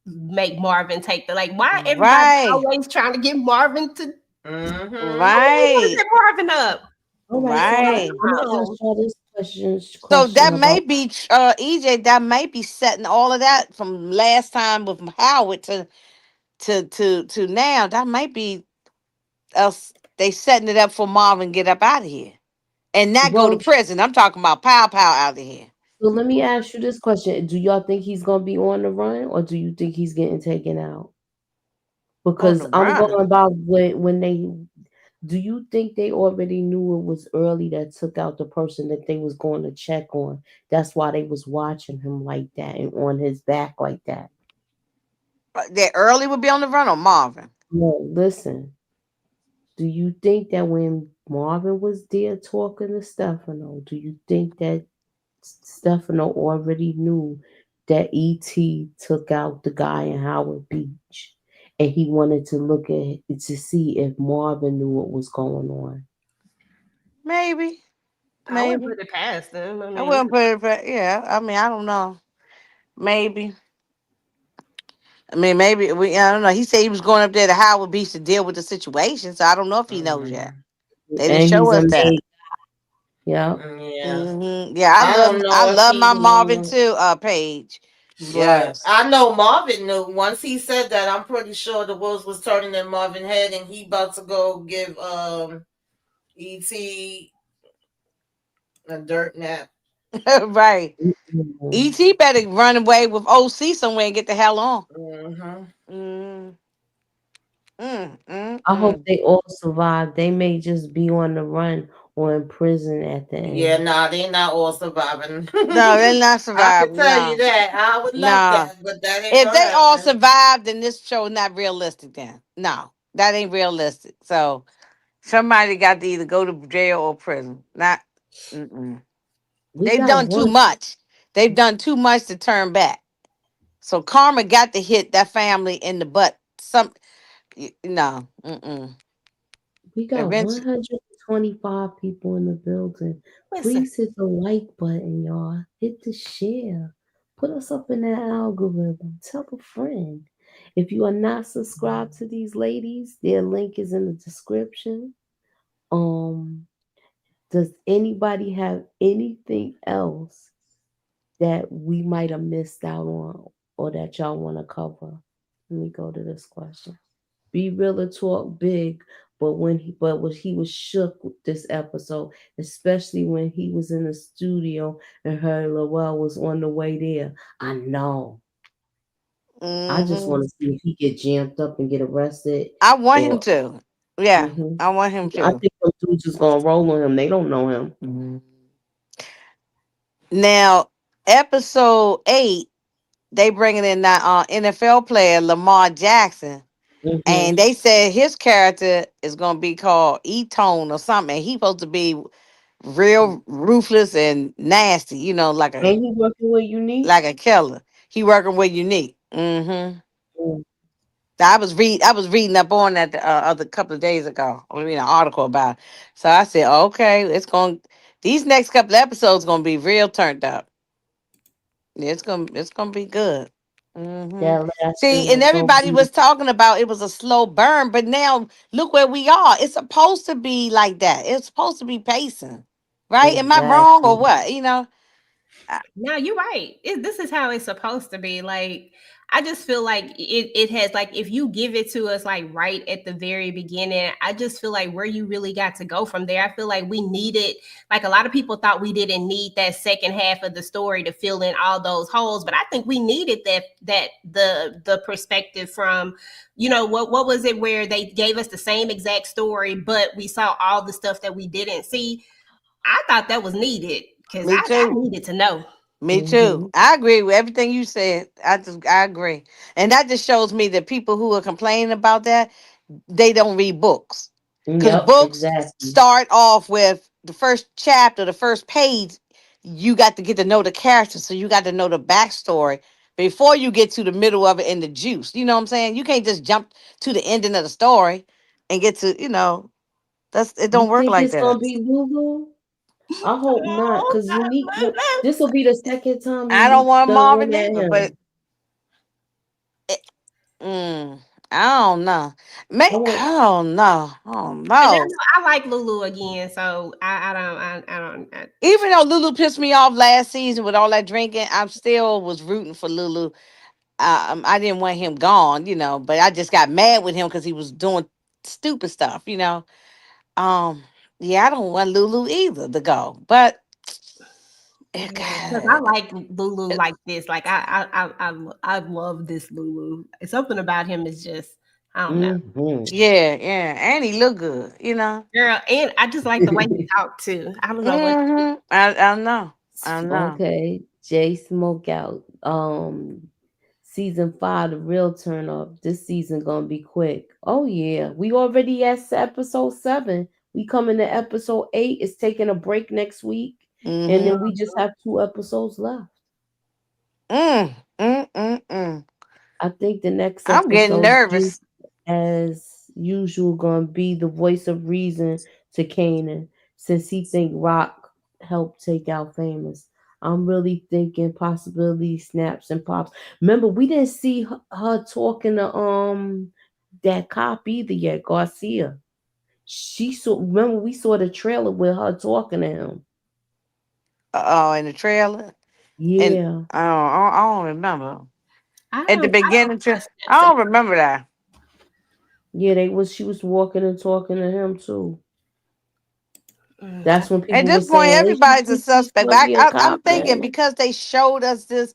make Marvin take the like why everybody right, always trying to get Marvin to Mm-hmm. why do they want to right, get Marvin up? All right, so Leave right. him I'm gonna ask alone. y'all this So question that may about. be EJ. That might be setting all of that from last time with Howard to now. That might be us. They setting it up for Marvin get up out of here and not go to Well, prison. I'm talking about pow out of here. so let me ask you this question: do y'all think he's gonna be on the run, or do you think he's getting taken out? On the Because I'm run. going by when they. Do you think they already knew it was early that took out the person that they was going to check on? That's why they was watching him like that and on his back like that. That early would be on the run on Marvin. No, listen. Do you think that when Marvin was there talking to Stefano, do you think that Stefano already knew that ET took out the guy in Howard Beach, and he wanted to look at to see if Marvin knew what was going on? Maybe, I wouldn't maybe. put it past them. I I mean, wouldn't put it. Yeah, I mean, I don't know. Maybe. I mean, maybe we. I don't know. He said he was going up there to Howard Beach to deal with the situation. So I don't know if he knows yet. Mm-hmm. They didn't And show he's a us that. maid. Yeah. Yeah. Yeah, I don't I know if love he my Marvin knew, too. Paige. but Yes. I know Marvin knew. Once he said that, I'm pretty sure the wheels was turning in Marvin's head, and he about to go give ET a dirt nap. Right. Mm-mm. Et better run away with OC somewhere and get the hell on. Mm-hmm. Mm, mm, mm, I hope mm. they all survive. They may just be on the run or in prison at the Yeah, end. nah, they not all surviving. No, they're not I can surviving. tell you No, that. I would love no. that, but that ain't If gonna they all happen. survive, then this show not realistic. Then no, that ain't realistic. So somebody got to either go to jail or prison. Not. Mm-mm. We They've got done too one. much. They've done too much to turn back. So karma got to hit that family in the butt. No. Mm-mm. We got Eventually. 125 people in the building. listen. Please hit the like button, y'all. Hit the share. Put us up in that algorithm. Tell a friend. If you are not subscribed to these ladies, their link is in the description. Um, does anybody have anything else that we might have missed out on or that y'all want to cover? Let me go to this question. Be real or talk big, but when he was shook with this episode, especially when he was in the studio and heard Lowell was on the way there. I know. I just Hmm. want to see if he get jammed up and get arrested, I want him or to. Yeah, hmm I want him I to. think those dudes is gonna roll on him. They don't know him. Mhm. Now, episode 8, they bringing in that NFL player Lamar Jackson, and Hmm they said his character is gonna be called E-Tone or something. And he supposed to be real ruthless and nasty. Ain't he working with Unique? like a killer. He working with Unique. Mm. I was reading up on that the other couple of days ago. I mean, an article about it. So I said, okay, these next couple of episodes gonna be real turned up. Yeah, it's gonna be good. That last See, one and is gonna everybody be was talking about it was a slow burn, but now look where we are. It's supposed to be like that. It's supposed to be pacing, right? Am I wrong or exactly. what? No, you're right. This is how it's supposed to be. Like, I just feel like it has like if you give it to us like right at the very beginning, I just feel like where you really got to go from there. I feel like we needed like a lot of people thought we didn't need that second half of the story to fill in all those holes, but I think we needed the perspective from what was it where they gave us the same exact story, but we saw all the stuff that we didn't see. I thought that was needed because Me I too. needed to know. Me too. Hmm I agree with everything you said. I agree, and that just shows me that people who are complaining about that they don't read books, because Yep, books exactly. start off with the first chapter, the first page. You got to get to know the character, so you got to know the backstory before you get to the middle of it and the juice. You know what I'm saying? You can't just jump to the ending of the story and get to. It don't You work think like it's gonna that. be Lulu? I hope not, because Unique. This will be the second time I don't Unique want done Marvin went at either, but him. it, I don't know. I want. I don't know. I don't And know. I like Lulu again, so I don't. Even though Lulu pissed me off last season with all that drinking, I still was rooting for Lulu. I didn't want him gone, but I just got mad with him because he was doing stupid stuff, Um, yeah, I don't want Lulu either to go, but Because I God, like Lulu like this. Like I love this Lulu. Something about him is just I don't know, Mm-hmm. yeah, and he look good. girl. And I just like the way he talked too. I don't know what. I know, I know. Okay, Jay Smokeout. Season 5, the real turn up. This season gonna be quick. Oh yeah, we already at episode 7. We coming to episode 8. It's taking a break next week, and Mm-hmm. then we just have 2 episodes left. Mm, mm, mm, mm. I think the next I'm getting episode, Duke, nervous. as usual, gonna be the voice of reason to Kanan, since he think Rock helped take out Famous. I'm really thinking possibility snaps and pops. Remember, we didn't see her talking to that cop either yet, Garcia. She saw. Remember, we saw the trailer with her talking to him. Oh, in the trailer, and Yeah, I don't remember at the I don't beginning. trust I him. don't remember that. yeah. They was. She was walking and talking to him too. Mm, That's when At people were this point, saying, "Is she everybody's a think she's suspect. gonna But be a I'm cop thinking now?" because they showed us this,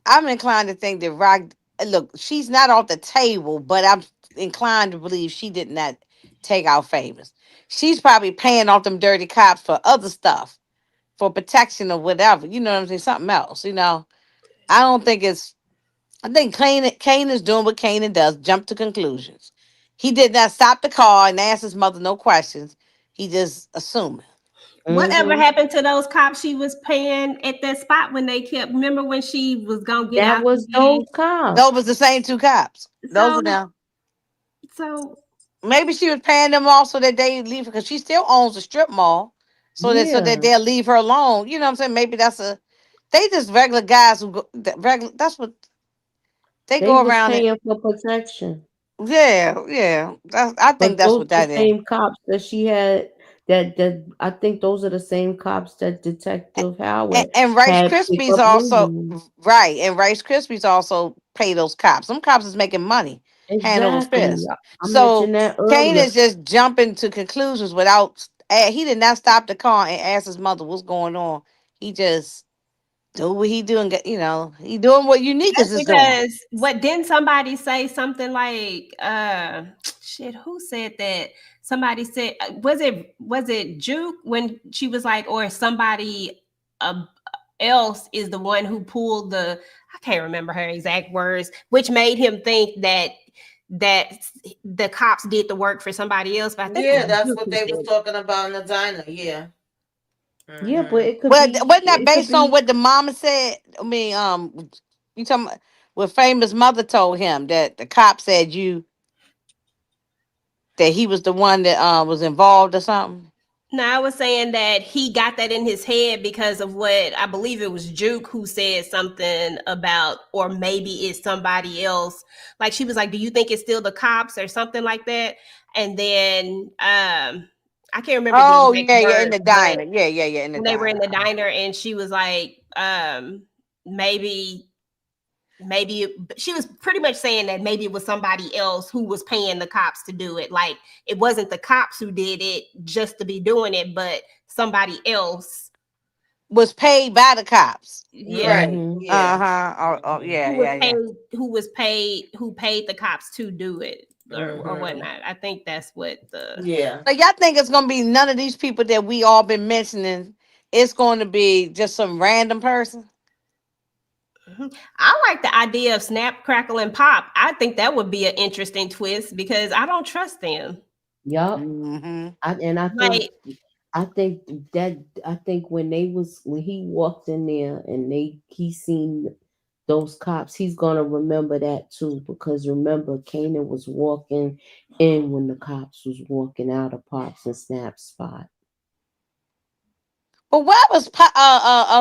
I'm inclined to think that Rock. Look, she's not off the table, but I'm inclined to believe she did not take out Famous. She's probably paying off them dirty cops for other stuff, for protection or whatever. You know what I'm saying? Something else. I don't think it's. I think Kane is doing what Kanan does, jump to conclusions. He did not stop the car and ask his mother no questions. He just assumed. Whatever Hmm. happened to those cops she was paying at that spot when they kept? Remember when she was gonna get That out the was those game? Those cops. was the same two cops. Those So are them. so Maybe she was paying them off so that they leave because she still owns a strip mall, so that Yeah, they'll leave her alone. You know what I'm saying? Maybe they just regular guys who go regular. That's what they they go was around and paying for protection. yeah. I But think that's those what the that is. same cops that she had. That I think those are the same cops that Detective And, Howard and Rice had pick Krispies up also Lulu. right, and Rice Krispies also pay those cops. Some cops is making money hand over Exactly. fist. I So mentioned that Kane earlier. is just jumping to conclusions without. He did not stop the car and ask his mother what's going on. He just do what he doing. He doing what Uniqueness that's is doing. because what didn't somebody say something like shit, who said that? Somebody said was it Juke when she was like, or somebody uh, else is the one who pulled the, I can't remember her exact words, which made him think that the cops did the work for somebody else. But I think it Yeah, was that's Juke what who they was said talking about in the diner. Yeah. Yeah, but Hmm. Well, wasn't that based on what the mama said? I mean, you talking about what famous mother told him that the cop said that he was the one that was involved or something. No, I was saying that he got that in his head because of what I believe it was Juke who said something about, or maybe it's somebody else. Like she was like, "Do you think it's still the cops or something like that?" And then I can't remember the Oh exact yeah, in words, the but diner. Yeah, in the when they were in diner. the diner, and she was like, maybe she was pretty much saying that maybe it was somebody else who was paying the cops to do it. Like it wasn't the cops who did it just to be doing it, but somebody else. Was paid by the cops. Yeah. Right. Mm-hmm. Yeah. Oh Hmm. yeah, Who was yeah, yeah. paid who paid the cops to do it, or Hmm. whatnot. I think that's what the Yeah. So y'all think it's gonna be none of these people that we all been mentioning? It's going to be just some random person. Mhm. I like the idea of Snap, Crackle, and Pop. I think that would be an interesting twist because I don't trust them. Yup. Hmm And Like, I think I think when he walked in there and he seen those cops, he's gonna remember that too. Because remember, Kanan was walking in when the cops was walking out of Pops and Snap's spot. But why was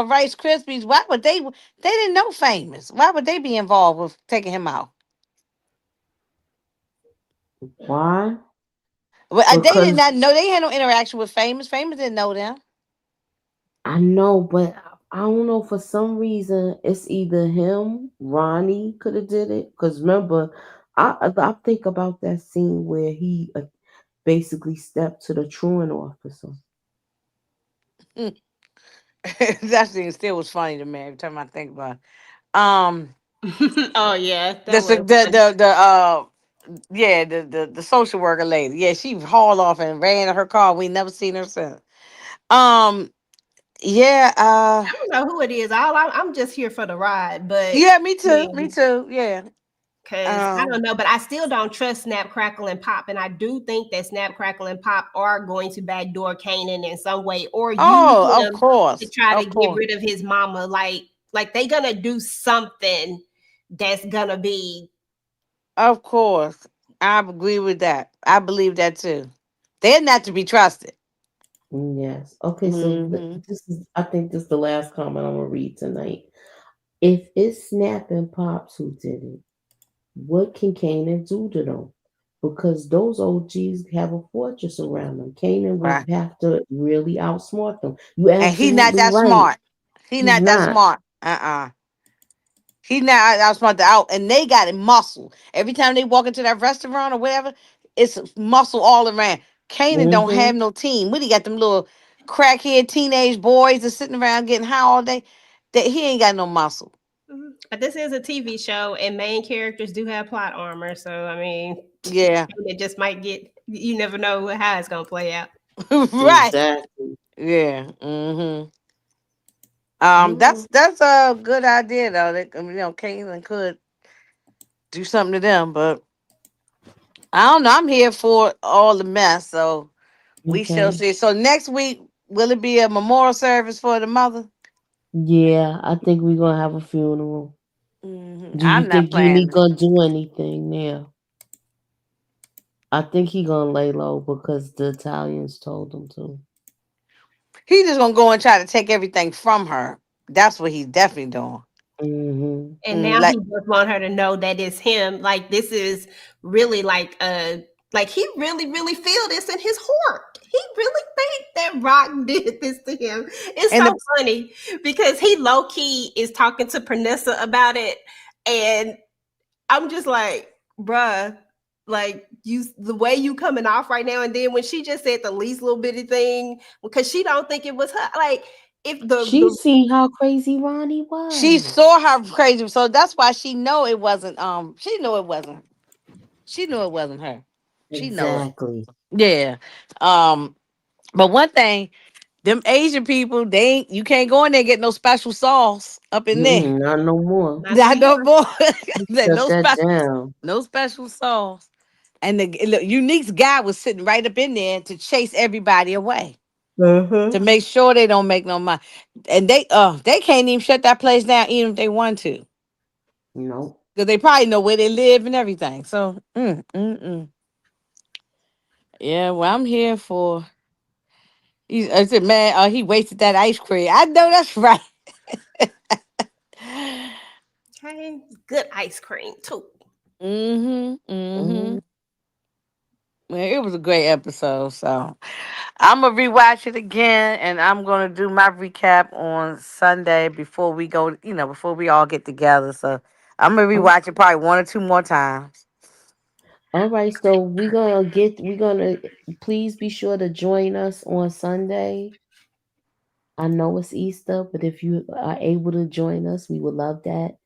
Rice Krispies? Why would they? They didn't know Famous. Why would they be involved with taking him out? Why? Well, they did Because not know. They had no interaction with Famous. Famous didn't know them. I know, but I don't know, for some reason it's either him, Ronnie could have did it. Because remember, I think about that scene where he basically stepped to the truant officer. That thing still was funny to me every time I think about it. Oh yeah, The that was yeah, the social worker lady. Yeah, she hauled off and ran to her car. We never seen her since. Um, yeah, I don't know who it is. I'm just here for the ride, but yeah, me I too, me mean, too. Yeah. because I don't Um, know, but I still don't trust Snap, Crackle, and Pop, and I do think that Snap, Crackle, and Pop are going to backdoor Kanan in some way, or use oh, him to try to of get course, rid of his mama. Like they gonna do something that's gonna be. of course. I agree with that. I believe that too. They're not to be trusted. Yes. Okay, so Hmm. this is, I think this is the last comment I'm gonna read tonight. If it's Snap and Pops who did it, what can Kanan do to them? Because those OGs have a fortress around them. Kanan will Right. have to really outsmart them. You And he not absolutely that right. smart. He He's not that not. smart. He not out smart the out, and they got it muscle. Every time they walk into that restaurant or whatever, it's muscle all around. Kanan don't Mm-hmm. have no team. What he got them little crackhead teenage boys that's sitting around getting high all day. That he ain't got no muscle. But this is a TV show, and main characters do have plot armor, so I mean, Yeah. it just might get. You never know how it's gonna play out. Right. Exactly. Yeah. Hmm. Yeah. That's a good idea though. That Kanan could do something to them, but I don't know. I'm here for all the mess, so we shall Okay. see. So next week, will it be a memorial service for the mother? Yeah, I think we're gonna have a funeral. Do you I'm not think Unique planning. gonna do anything there? I think he gonna lay low because the Italians told him to. He just gonna go and try to take everything from her. That's what he's definitely doing. Mm-hmm. And now he Like, just want her to know that it's him. Like this is really like he really feel this in his heart. He really think that Rock did this to him. It's and so funny because he low key is talking to Pernissa about it, and I'm just like, bruh, like the way you coming off right now, and then when she just said the least little bitty thing because she don't think it was her, like if She the seen how crazy Ronnie she was. saw her crazy, so that's why she know it wasn't. She knew it wasn't. She knew it wasn't her. She know it. Exactly. Yeah. Um. But one thing, them Asian people, they ain't. You can't go in there and get no special sauce up in there. Mm-mm, not no more. not Not no anymore. more. He shut No that special. down. No special sauce. And the look, Unique's guy was sitting right up in there to chase everybody away Uh-huh. to make sure they don't make no money. And they can't even shut that place down even if they want to Nope. because they probably know where they live and everything. So, yeah, well, I'm here for. I said, man, he wasted that ice cream. I know that's right. Okay, good ice cream too. Mm-hmm. Mm-hmm. Mm-hmm. Well, it was a great episode. So I'm gonna rewatch it again, and I'm gonna do my recap on Sunday before we go. Before we all get together. So I'm gonna Oh, rewatch it probably one or two more times. all right, so we're gonna please be sure to join us on Sunday. I know it's Easter, but if you are able to join us, we would love that.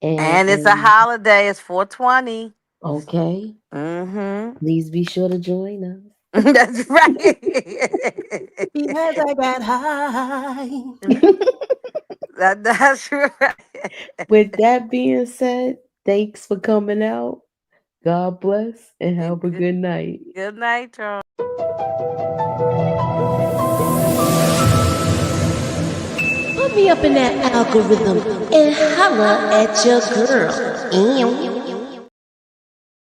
And And it's a holiday. It's 420. okay, Mm-hmm. please be sure to join us. That's right. Because I got high. That's right. With that being said, thanks for coming out. God bless and have a Good, good night. good night, Charles. Put me up in that algorithm and holla at your girl. Ew.